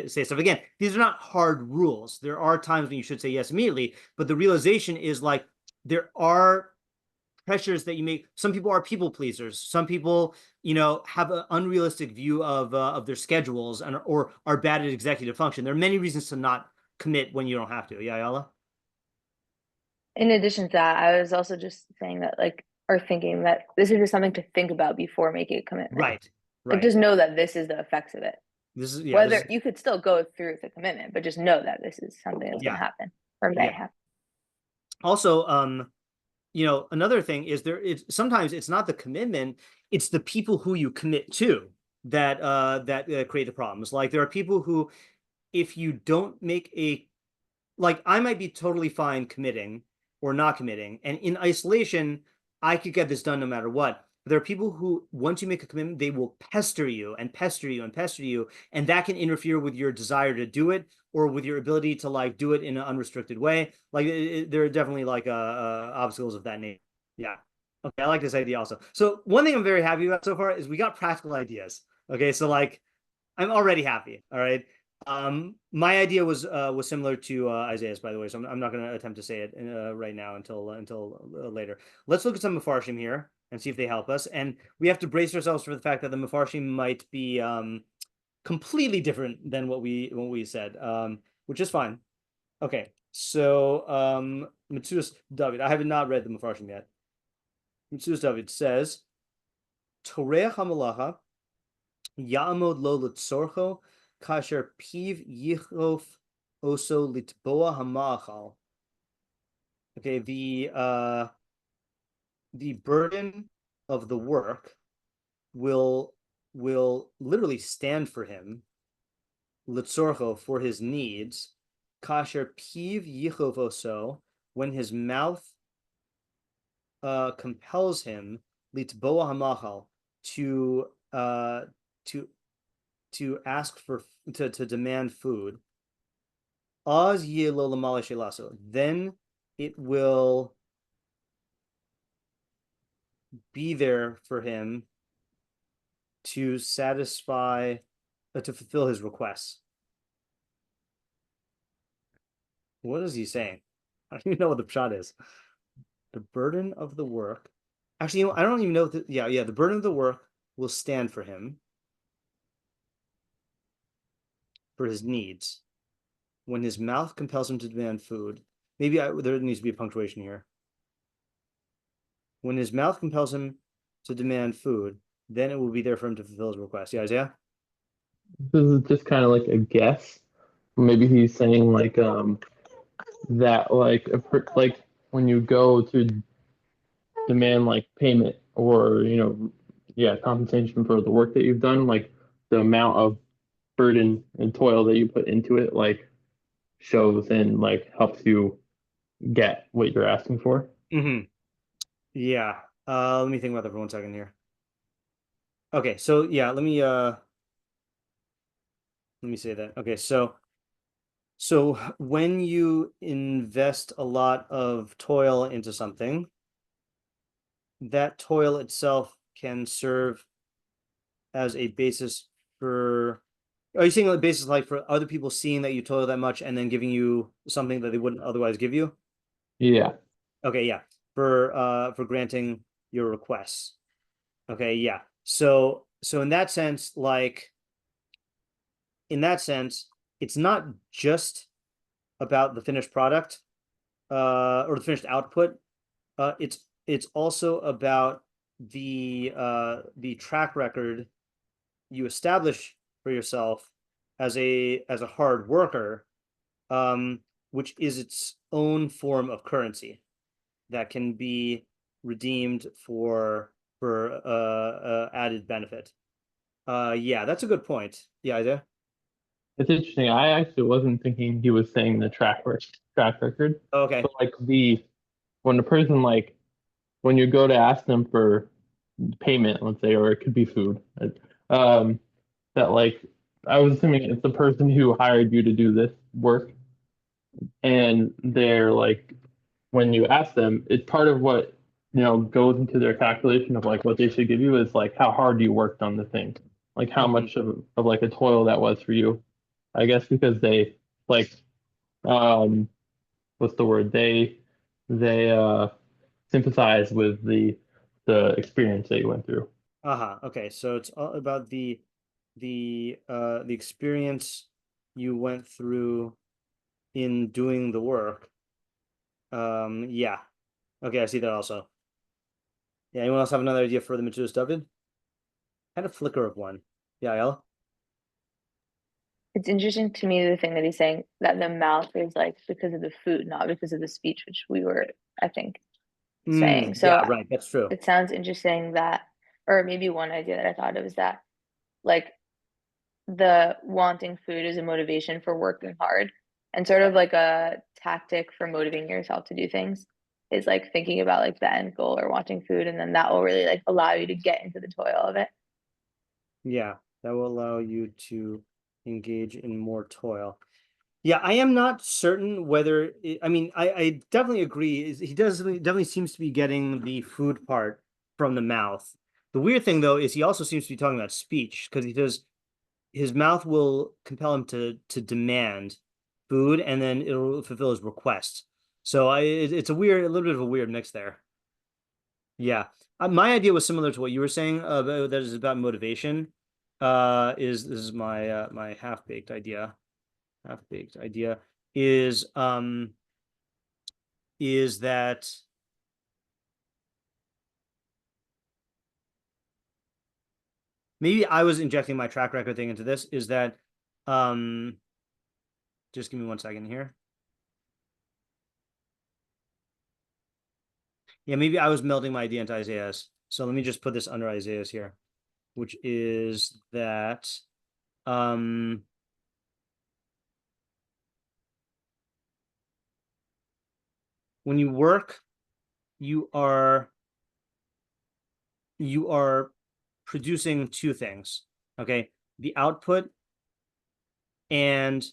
say stuff again. These are not hard rules. There are times when you should say yes immediately, but the realization is like there are pressures that you make. Some people are people pleasers. Some people have an unrealistic view of their schedules, or are bad at executive function. There are many reasons to not commit when you don't have to. Yeah, Yala? In addition to that, I was also just saying that, like, or thinking that this is just something to think about before making a commitment. Right. Like, just know that this is the effects of it. This is Whether you could still go through with the commitment, but just know that this is something that's going Yeah. to happen or may Yeah. happen. Also, another thing is sometimes it's not the commitment, it's the people who you commit to that create the problems. Like there are people who, if you don't make like I might be totally fine committing or not committing, and in isolation, I could get this done no matter what. But there are people who, once you make a commitment, they will pester you and pester you and pester you, and that can interfere with your desire to do it, or with your ability to like do it in an unrestricted way. Like there are definitely like obstacles of that nature. Yeah. Okay, I like this idea also. So one thing I'm very happy about so far is we got practical ideas. Okay, so like I'm already happy. All right. My idea was similar to Isaiah's, by the way, so I'm not going to attempt to say it right now until later. Let's look at some meforshim here and see if they help us. And we have to brace ourselves for the fact that the meforshim might be completely different than what we said, which is fine. Okay, so Mitsudas David, I have not read the meforshim yet. Mitsudas David says, Toreh hamalacha Ya'amod lo letzorcho kasher piv yichof oso litboa hamachal. Okay, the burden of the work will literally stand for him, litzorcho, for his needs, kasher piv yichov oso, when his mouth compels him, litboa hamachal, to ask for to demand food. Oz ye lo lamala shelaso. Then it will be there for him to satisfy, to fulfill his requests. What is he saying? I don't even know what the pshat is. The burden of the work. Actually, I don't even know. Yeah. The burden of the work will stand for him, for his needs. When his mouth compels him to demand food. Maybe there needs to be a punctuation here. When his mouth compels him to demand food, then it will be there for him to fulfill his request. Yeah, Isaiah? This is just kind of like a guess. Maybe he's saying like that like when you go to demand like payment or compensation for the work that you've done, like the amount of burden and toil that you put into it, like shows and like helps you get what you're asking for. Mm-hmm. Yeah. Let me think about that for 1 second here. Okay, so yeah, let me say that. Okay, so when you invest a lot of toil into something, that toil itself can serve as a basis for, are you saying a basis like for other people seeing that you toil that much and then giving you something that they wouldn't otherwise give you? Yeah. Okay, yeah. For granting your requests. Okay, yeah. So in that sense, it's not just about the finished product, or the finished output. It's also about the track record you establish for yourself as a hard worker, um, which is its own form of currency that can be redeemed for added benefit. Yeah, that's a good point. Yeah, Isaiah. It's interesting. I actually wasn't thinking he was saying the track record. Okay. But like when the person like when you go to ask them for payment, let's say, or it could be food, um, that like I was assuming it's the person who hired you to do this work, and they're like when you ask them, it's part of what goes into their calculation of like what they should give you is like how hard you worked on the thing, like how much of like a toil that was for you. I guess because they like um what's the word? They sympathize with the experience that you went through. Uh-huh. Okay, so it's all about the experience you went through in doing the work. Yeah. Okay, I see that also. Yeah, anyone else have another idea for the Miraculously David? Had a flicker of one. Yeah, Ella? It's interesting to me the thing that he's saying that the mouth is like because of the food, not because of the speech, which we were, I think, saying. So Yeah, right. That's true. it sounds interesting that, or maybe one idea that I thought of is that like the wanting food is a motivation for working hard and sort of like a tactic for motivating yourself to do things is like thinking about like the end goal or wanting food, and then that will really like allow you to get into the toil of it. Yeah, that will allow you to engage in more toil. Yeah, I am not certain whether I mean, I definitely agree. He definitely seems to be getting the food part from the mouth. The weird thing though is he also seems to be talking about speech because his mouth will compel him to demand food and then it'll fulfill his request. So it's a little bit of a weird mix there. Yeah. My idea was similar to what you were saying, that is about motivation. This is my half-baked idea. Half-baked idea is that maybe I was injecting my track record thing into this, is that um just give me 1 second here. Yeah, maybe I was melding my idea into Isaiah's. So let me just put this under Isaiah's here, which is that um when you work, you are you are producing two things. Okay. The output and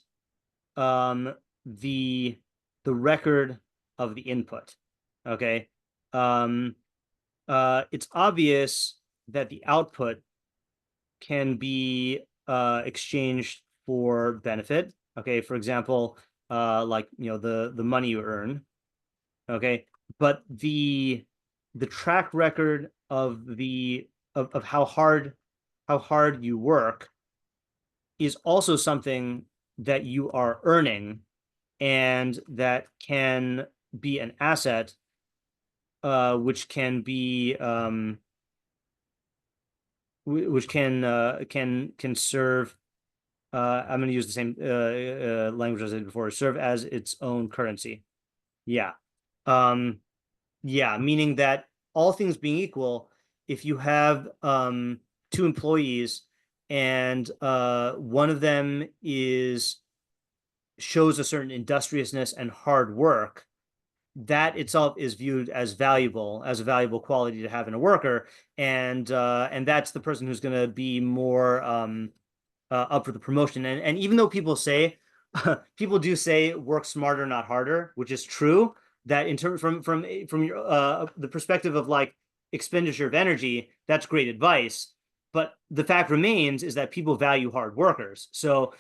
um the record of the input. Okay. Um it's obvious that the output can be exchanged for benefit. Okay, for example, like the money you earn. Okay, but the track record of of how hard you work is also something that you are earning and that can be an asset, which can be which can serve. I'm going to use the same language as I did before. Serve as its own currency. Yeah. Yeah, meaning that all things being equal, if you have two employees and one of them is shows a certain industriousness and hard work, that itself is viewed as a valuable quality to have in a worker, and that's the person who's going to be more up for the promotion. And even though people say people do say work smarter, not harder, which is true, that in terms from your the perspective of like expenditure of energy, that's great advice. But the fact remains is that people value hard workers. So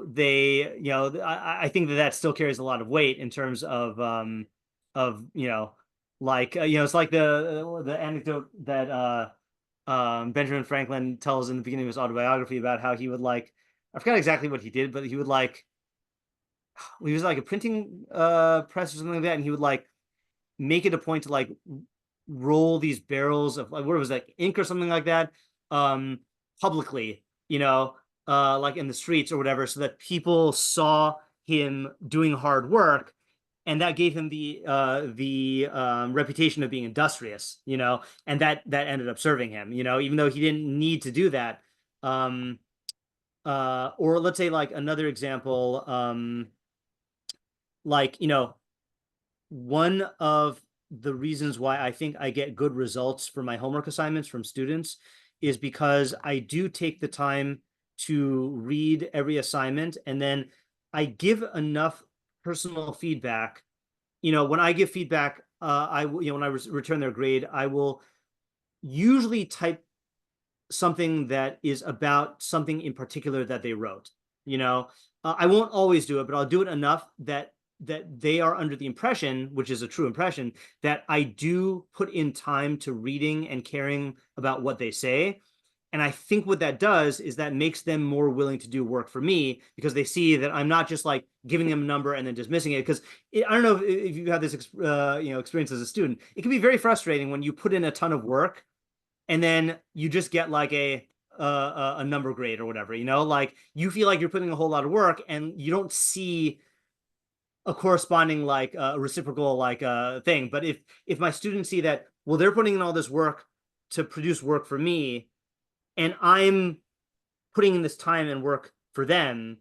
they, I think that still carries a lot of weight in terms of like it's like the anecdote that Benjamin Franklin tells in the beginning of his autobiography about how he would like, I forgot exactly what he did, but he would like, he was like a printing press or something like that, and he would like make it a point to like roll these barrels of like what it was like ink or something like that publicly, like in the streets or whatever, so that people saw him doing hard work, and that gave him the reputation of being industrious, and that ended up serving him, even though he didn't need to do that. Or let's say like another example, like one of the reasons why I think I get good results for my homework assignments from students is because I do take the time to read every assignment, and then I give enough personal feedback. When I give feedback, when I return their grade, I will usually type something that is about something in particular that they wrote. I won't always do it, but I'll do it enough that they are under the impression, which is a true impression, that I do put in time to reading and caring about what they say. And I think what that does is that makes them more willing to do work for me, because they see that I'm not just like giving them a number and then dismissing it. Because I don't know if you have this experience as a student. It can be very frustrating when you put in a ton of work and then you just get like a number grade or whatever. Like you feel like you're putting a whole lot of work and you don't see a corresponding like reciprocal like thing. But if my students see that, well, they're putting in all this work to produce work for me, and I'm putting in this time and work for them,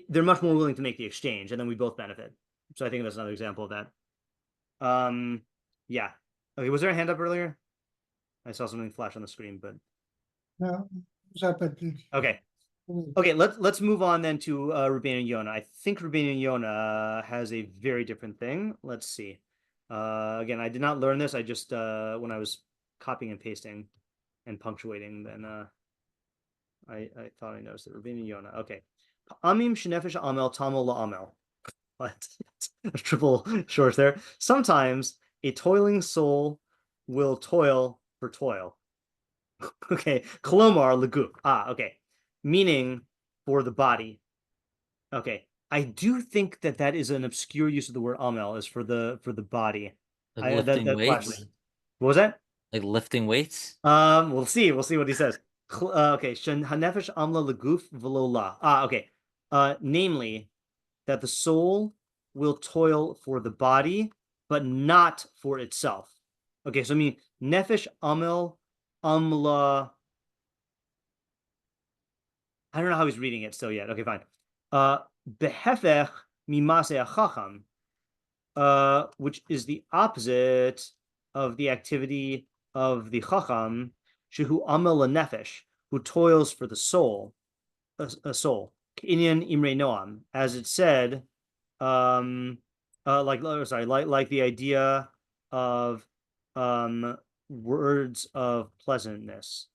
they're much more willing to make the exchange, and then we both benefit. So I think that's another example of that. Yeah. Okay, was there a hand up earlier? I saw something flash on the screen, but No, it's up at okay. Okay, let's move on then to Rabbeinu Yonah. I think Rabbeinu Yonah has a very different thing. Let's see. Again, I did not learn this. I just when I was copying and pasting and punctuating, then I thought I noticed it. Rabbeinu Yonah. Okay. Amim shenefesh amel tamol la'amel. What? Triple shorts there. Sometimes a toiling soul will toil for toil. Okay. Kolomar leguf. Okay. Meaning for the body. Okay. I do think that is an obscure use of the word amel, is for the body. Like lifting weights? What was that? Like lifting weights? We'll see what he says. Okay. Shen hanefesh amla leguf v'lo la. Okay. Namely, that the soul will toil for the body, but not for itself. Okay, so I mean nefesh amel amla. I don't know how he's reading it still yet. Okay, fine. Behefech mimase chacham, which is the opposite of the activity of the chacham, shehu amel nefesh, who toils for the soul, a soul. Inyan imre noam, as it said, like the idea of words of pleasantness.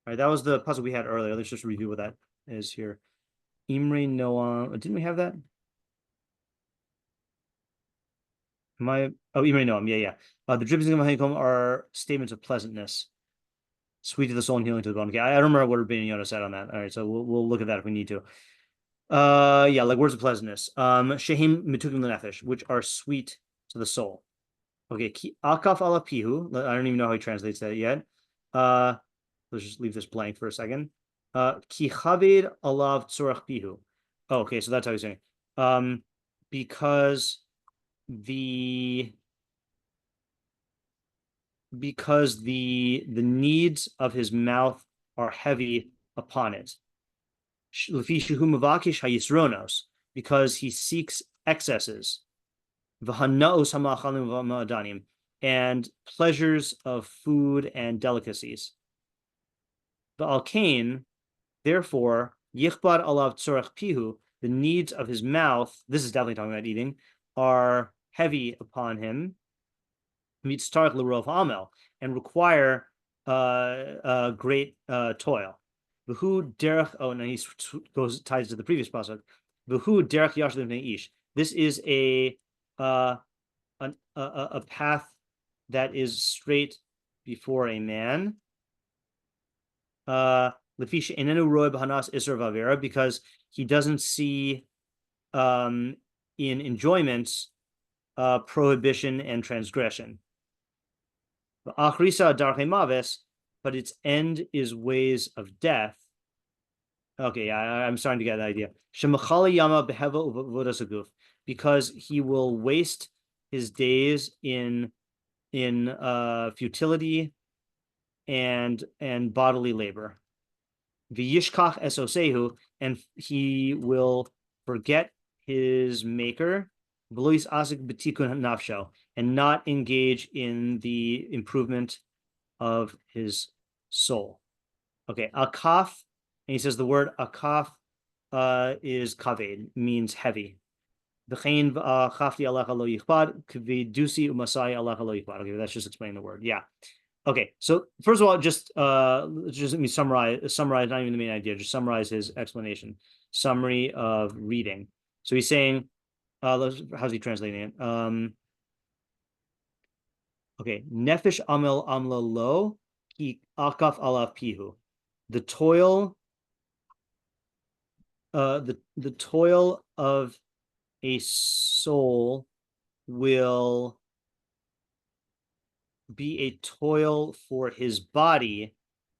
All right, that was the puzzle we had earlier. Let's just review what that is here. Imre Noam. Didn't we have that? Imre Noam. Yeah. The drippings of honeycomb are statements of pleasantness, sweet to the soul and healing to the bone. Okay, I don't remember what Rabbeinu Yonah said on that. All right, so we'll look at that if we need to. Yeah, like words of pleasantness. Shehim mitukim lenefesh, which are sweet to the soul. Okay, akaf ala pihu. I don't even know how he translates that yet. Let's just leave this blank for a second. Ki chaved alav tzorach pihu. Oh, okay, so that's how he's saying. Because the needs of his mouth are heavy upon it. because he seeks excesses, v'hana'os hamachalim v'ma'adanim, and pleasures of food and delicacies. V'al kain, therefore, yichbad alav tzorech pihu, the needs of his mouth, this is definitely talking about eating, are heavy upon him, mitzarech l'rov amel, and require great toil. V'hu derech, oh, no, he ties to the previous pasuk. V'hu derech yashlim b'nei ish. This is a path that is straight before a man. Because he doesn't see in enjoyments prohibition and transgression. But its end is ways of death. Okay, I'm starting to get the idea. Because he will waste his days in futility and bodily labor. V'yishkach esosehu, and he will forget his maker, v'lo yis'asik b'tikun nafsho, and not engage in the improvement of his soul. Okay, akaf, and he says the word akaf is kaved, means heavy. V'chein chafti alecha lo yichbad, k'vidusi umasai alecha lo yichbad. Okay, that's just explaining the word. Yeah. Okay, so first of all, just let me summarize, not even the main idea, just summarize his explanation. Summary of reading. So he's saying, how's he translating it? Okay, nefesh amel amla lo ki akaf alav pihu. The toil, the toil of a soul will be a toil for his body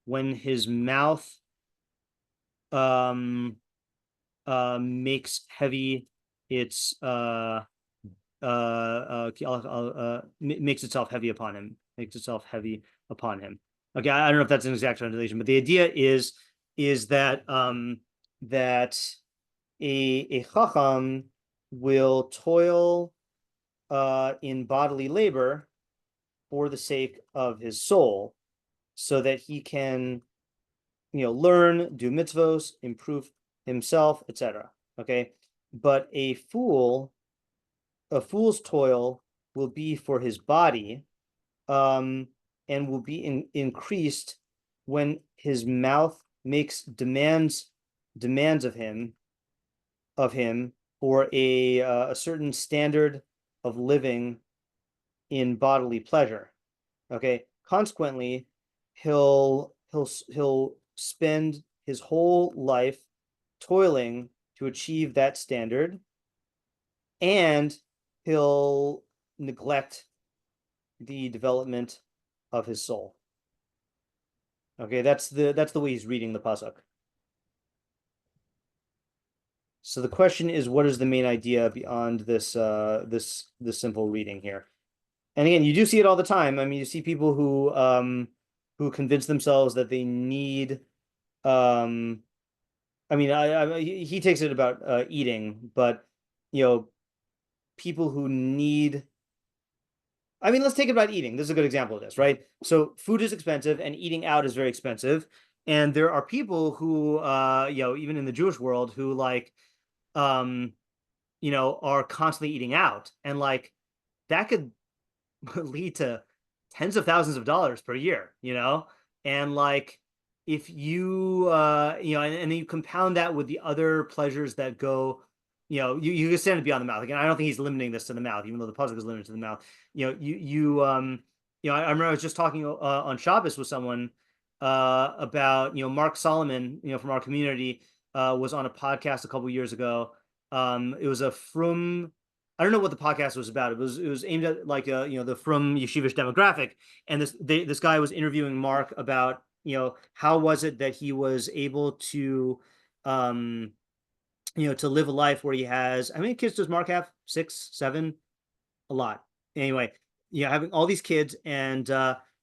when his mouth makes heavy its makes itself heavy upon him, Okay, I don't know if that's an exact translation, but the idea is that that a chacham will toil in bodily labor for the sake of his soul, so that he can, learn, do mitzvos, improve himself, etc. Okay, but a fool's toil will be for his body, and will be increased when his mouth makes demands of him for a certain standard of living in bodily pleasure. Okay, consequently, he'll spend his whole life toiling to achieve that standard, and he'll neglect the development of his soul. Okay, that's the way he's reading the pasuk. So the question is, what is the main idea beyond this this simple reading here? And again, you do see it all the time. I mean, you see people who convince themselves that they need. I mean, he takes it about eating, but people who need. I mean, let's take it about eating. This is a good example of this, right? So food is expensive, and eating out is very expensive. And there are people who, even in the Jewish world, who are constantly eating out, and that could lead to tens of thousands of dollars per year, and if you and then you compound that with the other pleasures that go, you extend it beyond the mouth. Again, I don't think he's limiting this to the mouth, even though the pasuk is limited to the mouth. I remember I was just talking on Shabbos with someone about Mark Solomon, from our community, was on a podcast a couple years ago. It was a Frum. I don't know what the podcast was about. It was aimed at the Frum yeshivish demographic, and this guy was interviewing Mark about how was it that he was able to to live a life where he has, how many kids does Mark have? 6, 7? A lot. Anyway, having all these kids, and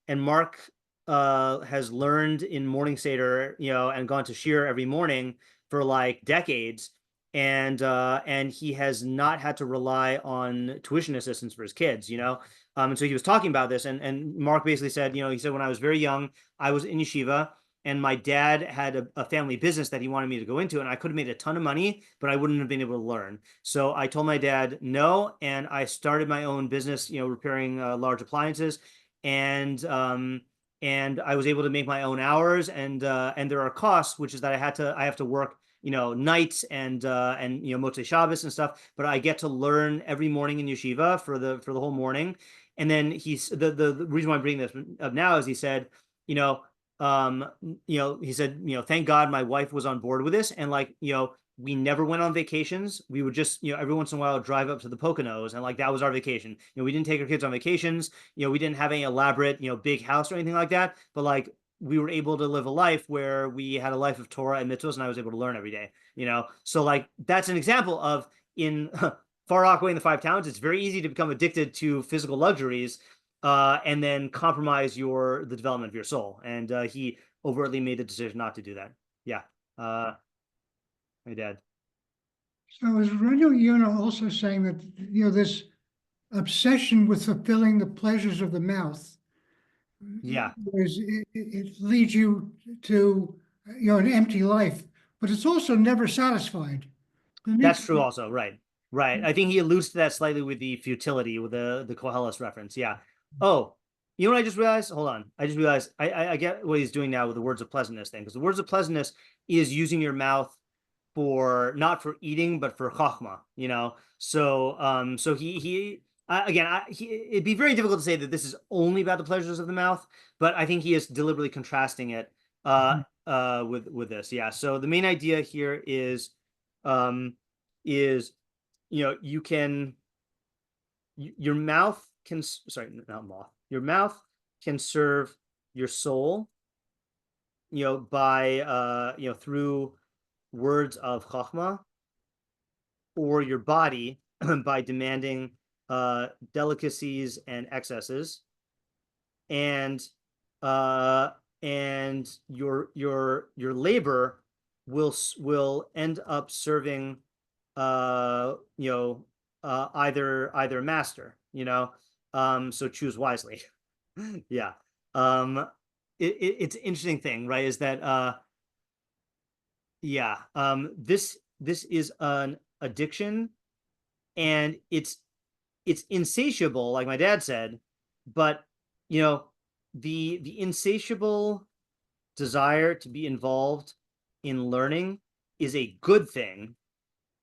Mark has learned in morning seder, and gone to shiur every morning for decades. and he has not had to rely on tuition assistance for his kids, you know. And so he was talking about this, and Mark basically said, you know, he said when I was very young, I was in yeshiva, and my dad had a family business that he wanted me to go into, and I could have made a ton of money, but I wouldn't have been able to learn. So I told my dad no, and I started my own business, you know, repairing large appliances, and I was able to make my own hours, and there are costs, which is that I have to work, you know, nights and you know, Motzei Shabbos and stuff, but I get to learn every morning in yeshiva for the whole morning. And then he's the reason why I'm bringing this up now is he said, you know, he said, you know, thank God my wife was on board with this, and like, you know, we never went on vacations. We would just, you know, every once in a while drive up to the Poconos, and like that was our vacation. You know, we didn't take our kids on vacations. You know, we didn't have any elaborate, you know, big house or anything like that. But like we were able to live a life where we had a life of Torah and mitzvahs, and I was able to learn every day. You know, so like that's an example of in Far Rockaway in the Five Towns. It's very easy to become addicted to physical luxuries, and then compromise the development of your soul. And he overtly made the decision not to do that. Yeah. My dad. So is Radio Yonah also saying that, you know, this obsession with fulfilling the pleasures of the mouth, Yeah, it leads you to, you know, an empty life, but it's also never satisfied. that's true also. Right. Right. I think he alludes to that slightly with the futility, with the Koheles reference. Yeah. Oh, you know what I just realized? Hold on. I just realized I get what he's doing now with the words of pleasantness thing, because the words of pleasantness is using your mouth for not for eating, but for chachma, you know. So he again, it'd be very difficult to say that this is only about the pleasures of the mouth, but I think he is deliberately contrasting it with this. Yeah. So the main idea here um is, you know, your mouth can, sorry, not moth, your mouth can serve your soul, you know, by you know, through words of chachma, or your body by demanding delicacies and excesses, and uh, your labor will end up serving you know, either master, you know. So choose wisely. Yeah. It's an interesting thing, right? Is that yeah, this is an addiction, and it's insatiable, like my dad said, but you know, the insatiable desire to be involved in learning is a good thing,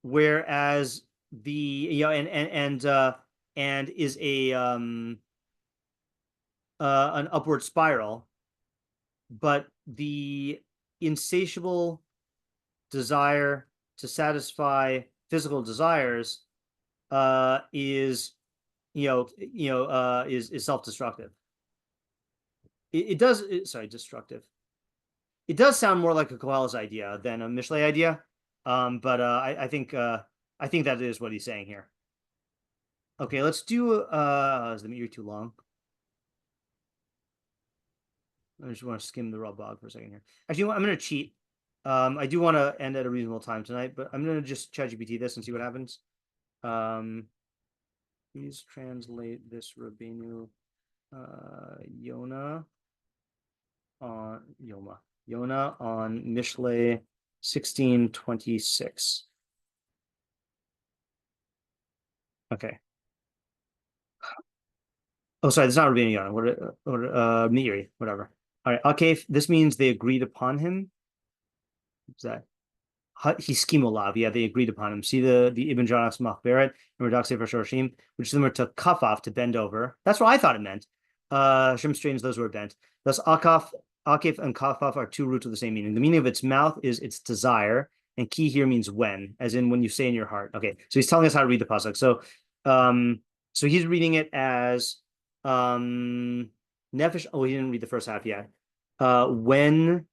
whereas the, you know, and is a an upward spiral, but the insatiable desire to satisfy physical desires is, is self-destructive. It does, sorry, destructive. It does sound more like a Koheles idea than a Mishlei idea, but I think that is what he's saying here. Okay, let's do is the meter too long? I just want to skim the raw bog for a second here. Actually, I'm going to cheat. I do want to end at a reasonable time tonight, but I'm going to just ChatGPT this and see what happens. Please translate this Rabbeinu Yonah on Mishlei 16:26. Okay. Oh, sorry, that's not Rabbeinu Yonah. What Meiri, whatever. All right. Okay, this means they agreed upon him. What's that? Hiskimolav. Yeah, they agreed upon him. See the Ibn Jarach's Machberet and Redaksei for Shorshim, which is similar to kafaf, to bend over. That's what I thought it meant. Hashem straightens those who are bent. Thus, akaf and kafaf are two roots of the same meaning. The meaning of its mouth is its desire, and ki here means when, as in when you say in your heart. Okay, so he's telling us how to read the pasuk. So he's reading it as nefesh. Oh, he didn't read the first half yet. When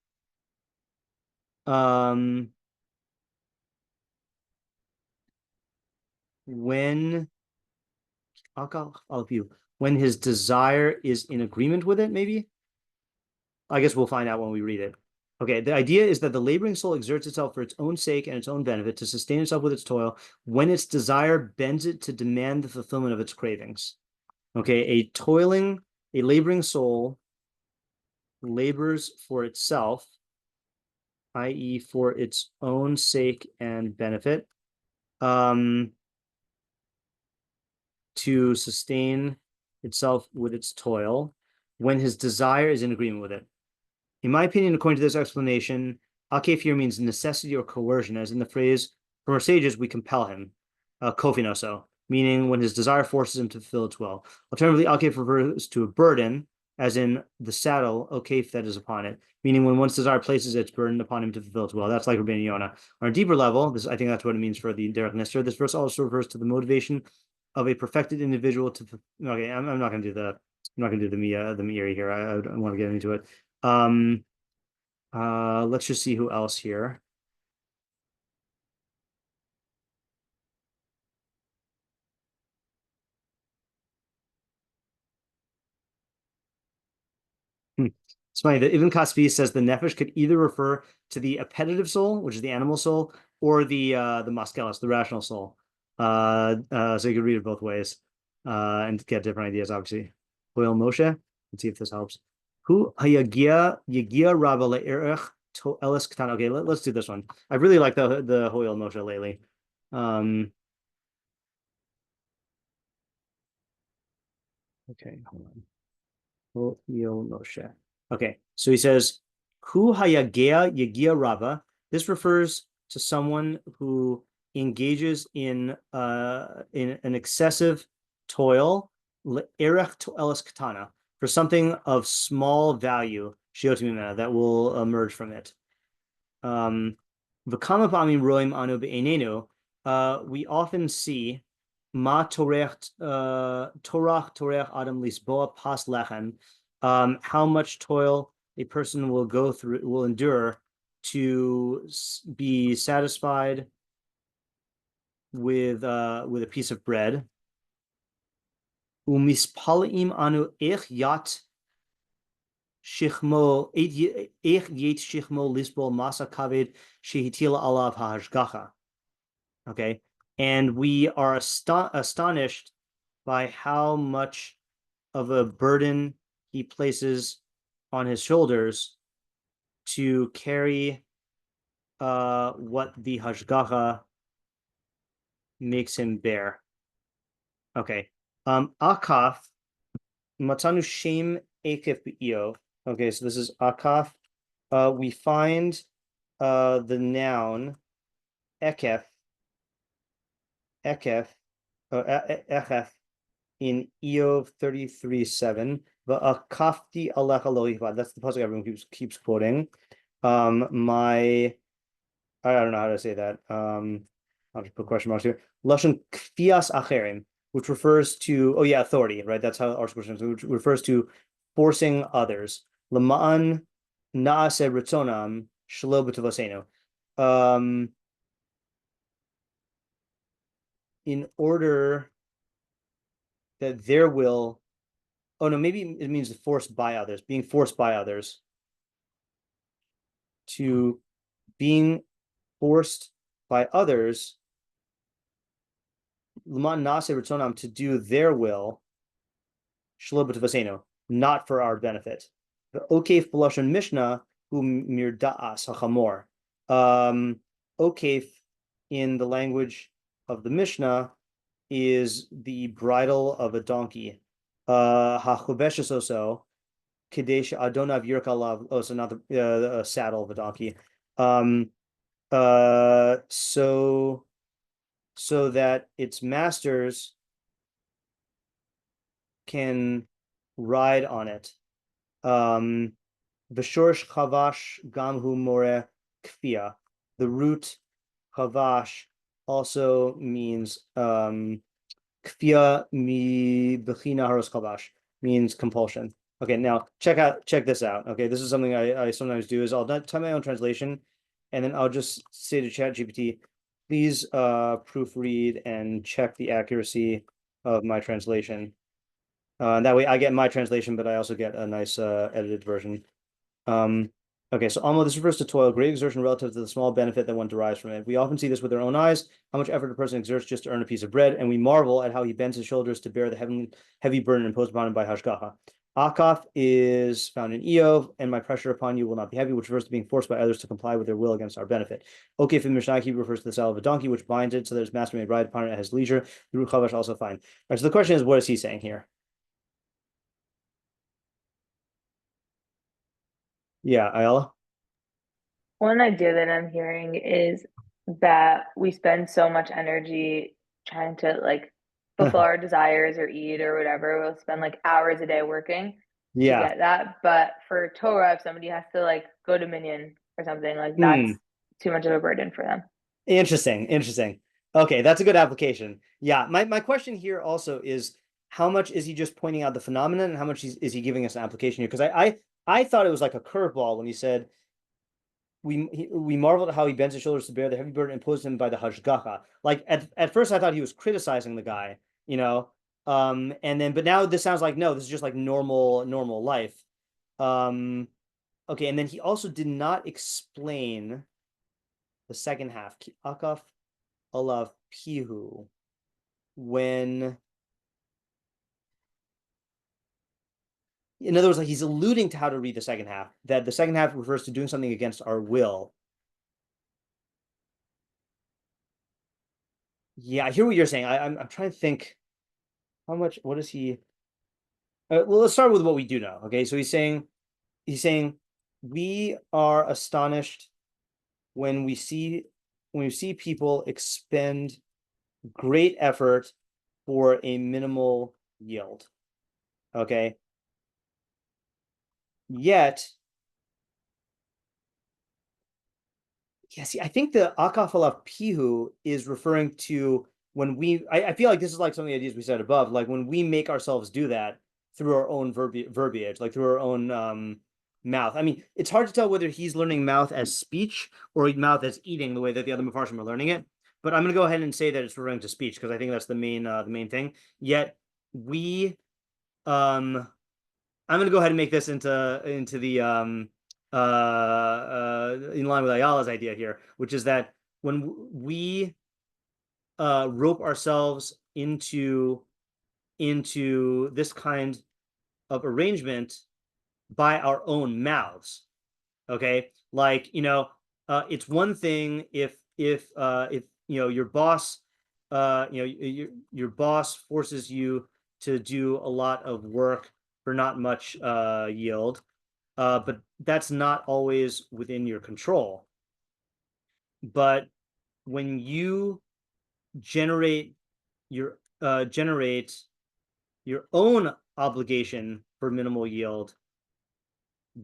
when his desire is in agreement with it, maybe. I guess we'll find out when we read it. Okay, the idea is that the laboring soul exerts itself for its own sake and its own benefit to sustain itself with its toil when its desire bends it to demand the fulfillment of its cravings. Okay, a laboring soul labors for itself, i.e., for its own sake and benefit, to sustain itself with its toil when his desire is in agreement with it. In my opinion, according to this explanation, akef here means necessity or coercion, as in the phrase, from our sages, we compel him, kofinoso, meaning when his desire forces him to fulfill its will. Alternatively, akef refers to a burden, as in the saddle, okef, that is upon it, meaning when one's desire places its burden upon him to fulfill its will. That's like Rabbeinu Yonah. On a deeper level, I think that's what it means for the Derek Nister. This verse also refers to the motivation of a perfected individual to. Okay, I'm not going to do the. I'm not going to do the Meiri here. I want to get into it. Let's just see who else here. It's funny that Ibn Kaspi says the nefesh could either refer to the appetitive soul, which is the animal soul, or the maskelis, the rational soul. So you could read it both ways, and get different ideas, obviously. Hoyel Moshe. Let's see if this helps. Who hayagia Rabba le'erech to elis katan. Okay, let's do this one. I really like the Hoyel Moshe lately. Okay, hold on. Ho'il Moshe. Okay, so he says, Hu hayagea yagia rava. This refers to someone who engages in an excessive toil, erech to elis katana, for something of small value, shiotimimena, that will emerge from it. V'kama pa'amim roim anu be'enenu. We often see ma torach adam lisboa pas lechem, how much toil a person will endure to be satisfied with a piece of bread. Umispalaim anu ech yat shichmo ech yet shichmo lisbol masa kaved shehitila alav hahashgacha. Okay, and we are astonished by how much of a burden he places on his shoulders to carry what the hashgacha makes him bear. Okay, akaf matanu shem ekef be'io. Okay, so this is akaf. We find the noun ekef echef in Eov 33:7. Va'akafti alecha lo yichvad. That's the pasuk everyone keeps quoting. I don't know how to say that. I'll just put question marks here. Lashon kfias acherim, which refers to authority, right? That's how our question is, which refers to forcing others. Lama'an naase ritzonam shelo b'tavosenu. In order that their will, maybe it means forced by others, being forced by others, to being forced by others, to do their will, not for our benefit. The okef b'lashon Mishnah hu mirda'as hachamor. Okef in the language of the Mishnah is the bridle of a donkey. Hachuveshes also, kadesh adonav yirkalav. Oh, so not the saddle of a donkey. So that its masters can ride on it. V'shorsh chavash gamhu more kfia. The root chavash also means kfia mi bechina haros chavash, means compulsion. Okay, now check this out. Okay, this is something I sometimes do, is I'll type my own translation, and then I'll just say to ChatGPT, please proofread and check the accuracy of my translation. That way I get my translation, but I also get a nice edited version. Okay, so Almo, this refers to toil, great exertion relative to the small benefit that one derives from it. We often see this with our own eyes, how much effort a person exerts just to earn a piece of bread, and we marvel at how he bends his shoulders to bear the heavy burden imposed upon him by Hashgacha. Akaf is found in Eov, and my pressure upon you will not be heavy, which refers to being forced by others to comply with their will against our benefit. Okay, for the Mishnah, he refers to the saddle of a donkey, which binds it so that his master may ride upon it at his leisure. The Ruch Chavash also fine. All right, so the question is, what is he saying here? Yeah, Ayala? One idea that I'm hearing is that we spend so much energy trying to like fulfill our desires or eat or whatever. We'll spend like hours a day working to Yeah. get that. But for Torah, if somebody has to like go to Minyan or something, like Hmm. that's too much of a burden for them. Interesting. Okay, that's a good application. Yeah, my question here also is how much is he just pointing out the phenomenon and how much is he giving us an application here? Because I thought it was like a curveball when he said we marveled at how he bends his shoulders to bear the heavy burden imposed on him by the hashgacha. Like at first I thought he was criticizing the guy, you know, and then but now this sounds like no, this is just like normal life. Okay, and then he also did not explain the second half. Akaf alav pihu, when in other words, like he's alluding to how to read the second half, that the second half refers to doing something against our will. Yeah, I hear what you're saying. I'm trying to think how much, what is he? Well, let's start with what we do know. Okay, so he's saying we are astonished when we see people expend great effort for a minimal yield. Okay. Yet, yeah, see, I think the akafalav pihu is referring to when I feel like this is like some of the ideas we said above, like when we make ourselves do that through our own verbiage, like through our own mouth. I mean, it's hard to tell whether he's learning mouth as speech or mouth as eating, the way that the other meforshim are learning it. But I'm going to go ahead and say that it's referring to speech because I think that's the main thing. Yet we, I'm going to go ahead and make this into the in line with Ayala's idea here, which is that when we rope ourselves into this kind of arrangement by our own mouths, okay, like it's one thing if your boss your boss forces you to do a lot of work for not much yield, but that's not always within your control. But when you generate generate your own obligation for minimal yield,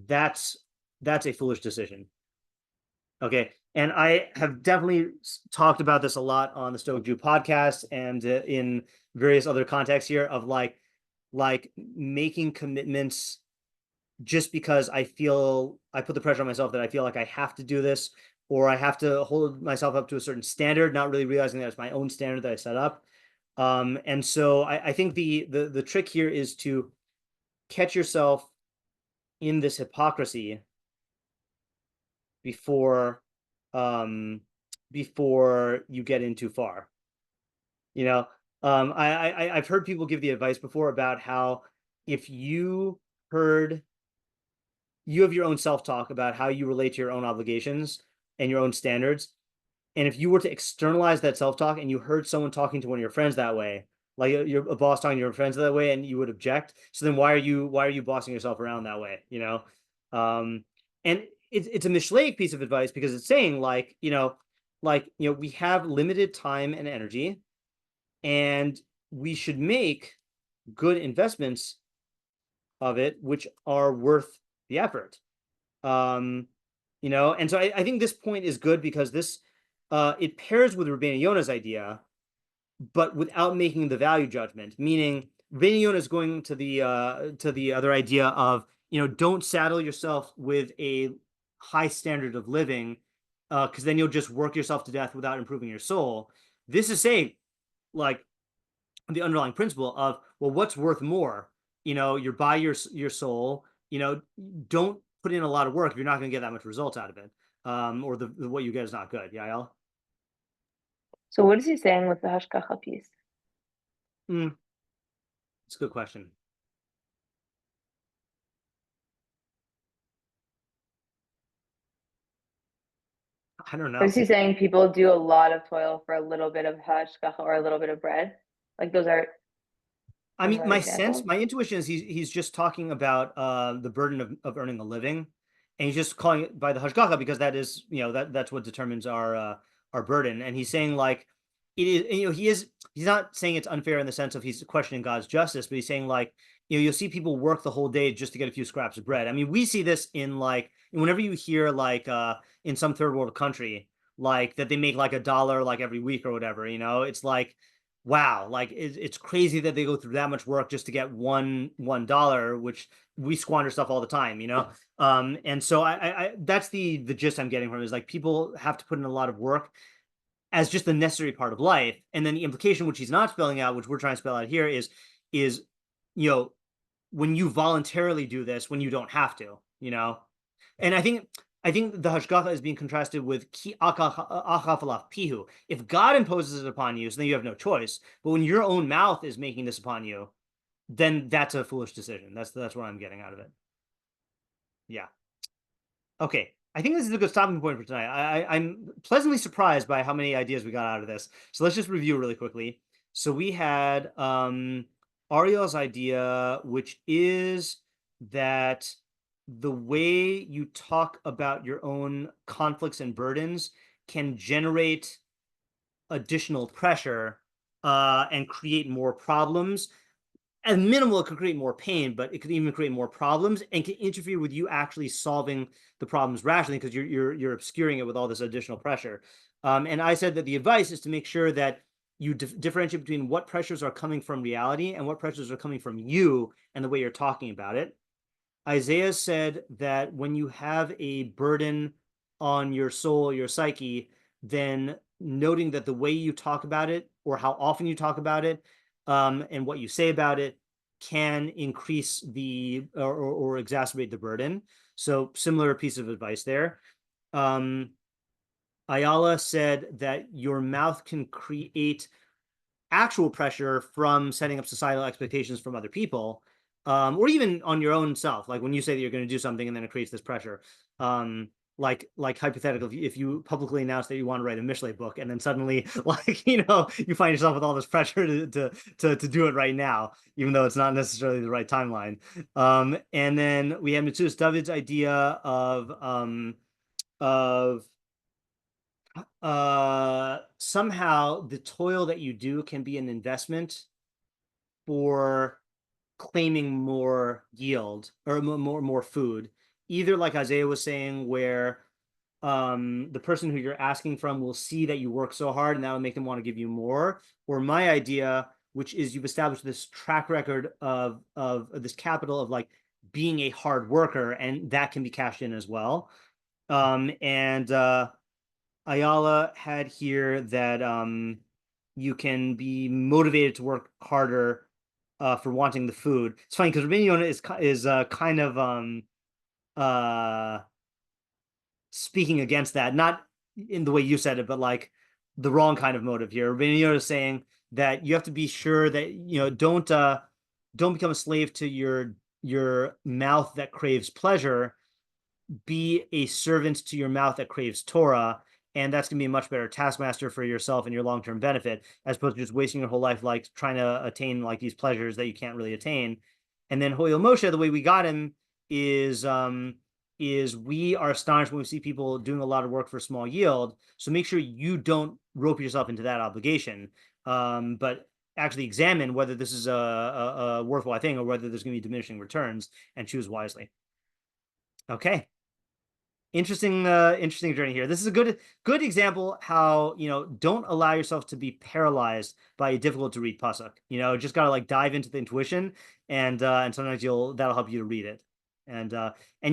that's a foolish decision. Okay, and I have definitely talked about this a lot on the Stoic Jew podcast and in various other contexts here of like making commitments just because I feel I put the pressure on myself that I feel like I have to do this or I have to hold myself up to a certain standard, not really realizing that it's my own standard that I set up. And so I think the trick here is to catch yourself in this hypocrisy before before you get in too far. I've heard people give the advice before about how if you have your own self-talk about how you relate to your own obligations and your own standards. And if you were to externalize that self-talk and you heard someone talking to one of your friends that way, like you're a boss talking to your friends that way and you would object. So then why are you bossing yourself around that way? And it's a Mishleic piece of advice because it's saying we have limited time and energy and we should make good investments of it, which are worth the effort. And so I think this point is good because this it pairs with Rabbeinu Yonah's idea, but without making the value judgment. Meaning, Rabbeinu Yonah is going to the other idea of don't saddle yourself with a high standard of living, because then you'll just work yourself to death without improving your soul. This is saying like the underlying principle of, well, what's worth more? Your body, your soul. Don't put in a lot of work if you're not going to get that much results out of it. Or the what you get is not good. Yael? So what is he saying with the hashgacha piece? It's a good question. I don't know. Or is he saying people do a lot of toil for a little bit of hashgacha or a little bit of bread? Like those are I mean, similar my examples? my intuition is he's just talking about the burden of earning a living, and he's just calling it by the hashgacha because that is, that's what determines our burden. And he's saying like it is, he's not saying it's unfair in the sense of he's questioning God's justice, but he's saying like, you'll see people work the whole day just to get a few scraps of bread. I mean, we see this in like whenever you hear like in some third world country like that they make like $1 like every week or whatever, it's like, wow, like it's crazy that they go through that much work just to get $1, which we squander stuff all the time, and so I that's the gist I'm getting from it, is like people have to put in a lot of work as just the necessary part of life. And then the implication, which he's not spelling out, which we're trying to spell out here, is when you voluntarily do this, when you don't have to, and I think the hashgacha is being contrasted with ki achaf pihu. If God imposes it upon you, so then you have no choice. But when your own mouth is making this upon you, then that's a foolish decision. That's what I'm getting out of it. Yeah. Okay. I think this is a good stopping point for tonight. I'm pleasantly surprised by how many ideas we got out of this. So let's just review really quickly. So we had Ariel's idea, which is that the way you talk about your own conflicts and burdens can generate additional pressure and create more problems. At minimal, it could create more pain, but it could even create more problems and can interfere with you actually solving the problems rationally, because you're obscuring it with all this additional pressure. And I said that the advice is to make sure that you differentiate between what pressures are coming from reality and what pressures are coming from you and the way you're talking about it. Isaiah said that when you have a burden on your soul, your psyche, then noting that the way you talk about it or how often you talk about it and what you say about it can increase or exacerbate the burden. So similar piece of advice there. Ayala said that your mouth can create actual pressure from setting up societal expectations from other people, or even on your own self. Like when you say that you're going to do something and then it creates this pressure. Like hypothetical, if you publicly announce that you want to write a Mishlei book and then suddenly like, you find yourself with all this pressure to do it right now, even though it's not necessarily the right timeline. And then we have Mitsu's David's idea of somehow the toil that you do can be an investment for claiming more yield or more food, either like Isaiah was saying, where the person who you're asking from will see that you work so hard and that will make them want to give you more, or my idea, which is you've established this track record of this capital of like being a hard worker, and that can be cashed in as well. And Ayala had here that you can be motivated to work harder for wanting the food. It's funny because Rabbeinu Yonah is kind of speaking against that, not in the way you said it, but like the wrong kind of motive here. Rabbeinu Yonah is saying that you have to be sure that don't become a slave to your mouth that craves pleasure. Be a servant to your mouth that craves Torah, and that's going to be a much better taskmaster for yourself and your long-term benefit, as opposed to just wasting your whole life like trying to attain like these pleasures that you can't really attain. And then Hoyle Moshe, the way we got him is we are astonished when we see people doing a lot of work for small yield. So make sure you don't rope yourself into that obligation, but actually examine whether this is a worthwhile thing or whether there's going to be diminishing returns, and choose wisely. Okay. Interesting journey here. This is a good example how, don't allow yourself to be paralyzed by a difficult to read pasuk. Just gotta like dive into the intuition, and sometimes that'll help you to read it. And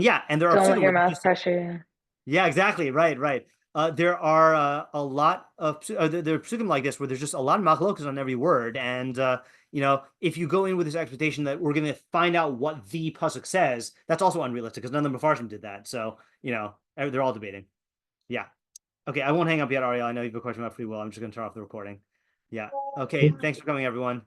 yeah, and there are Don't let certain your ways mouth pressure you. yeah, exactly. Right. there are a lot of there are pesukim like this where there's just a lot of machlokas on every word, and if you go in with this expectation that we're going to find out what the pasuk says, that's also unrealistic because none of the meforshim did that. So they're all debating. Yeah. Okay, I won't hang up yet, Ariel. I know you have a question about free will. I'm just going to turn off the recording. Yeah. Okay. Thanks for coming, everyone.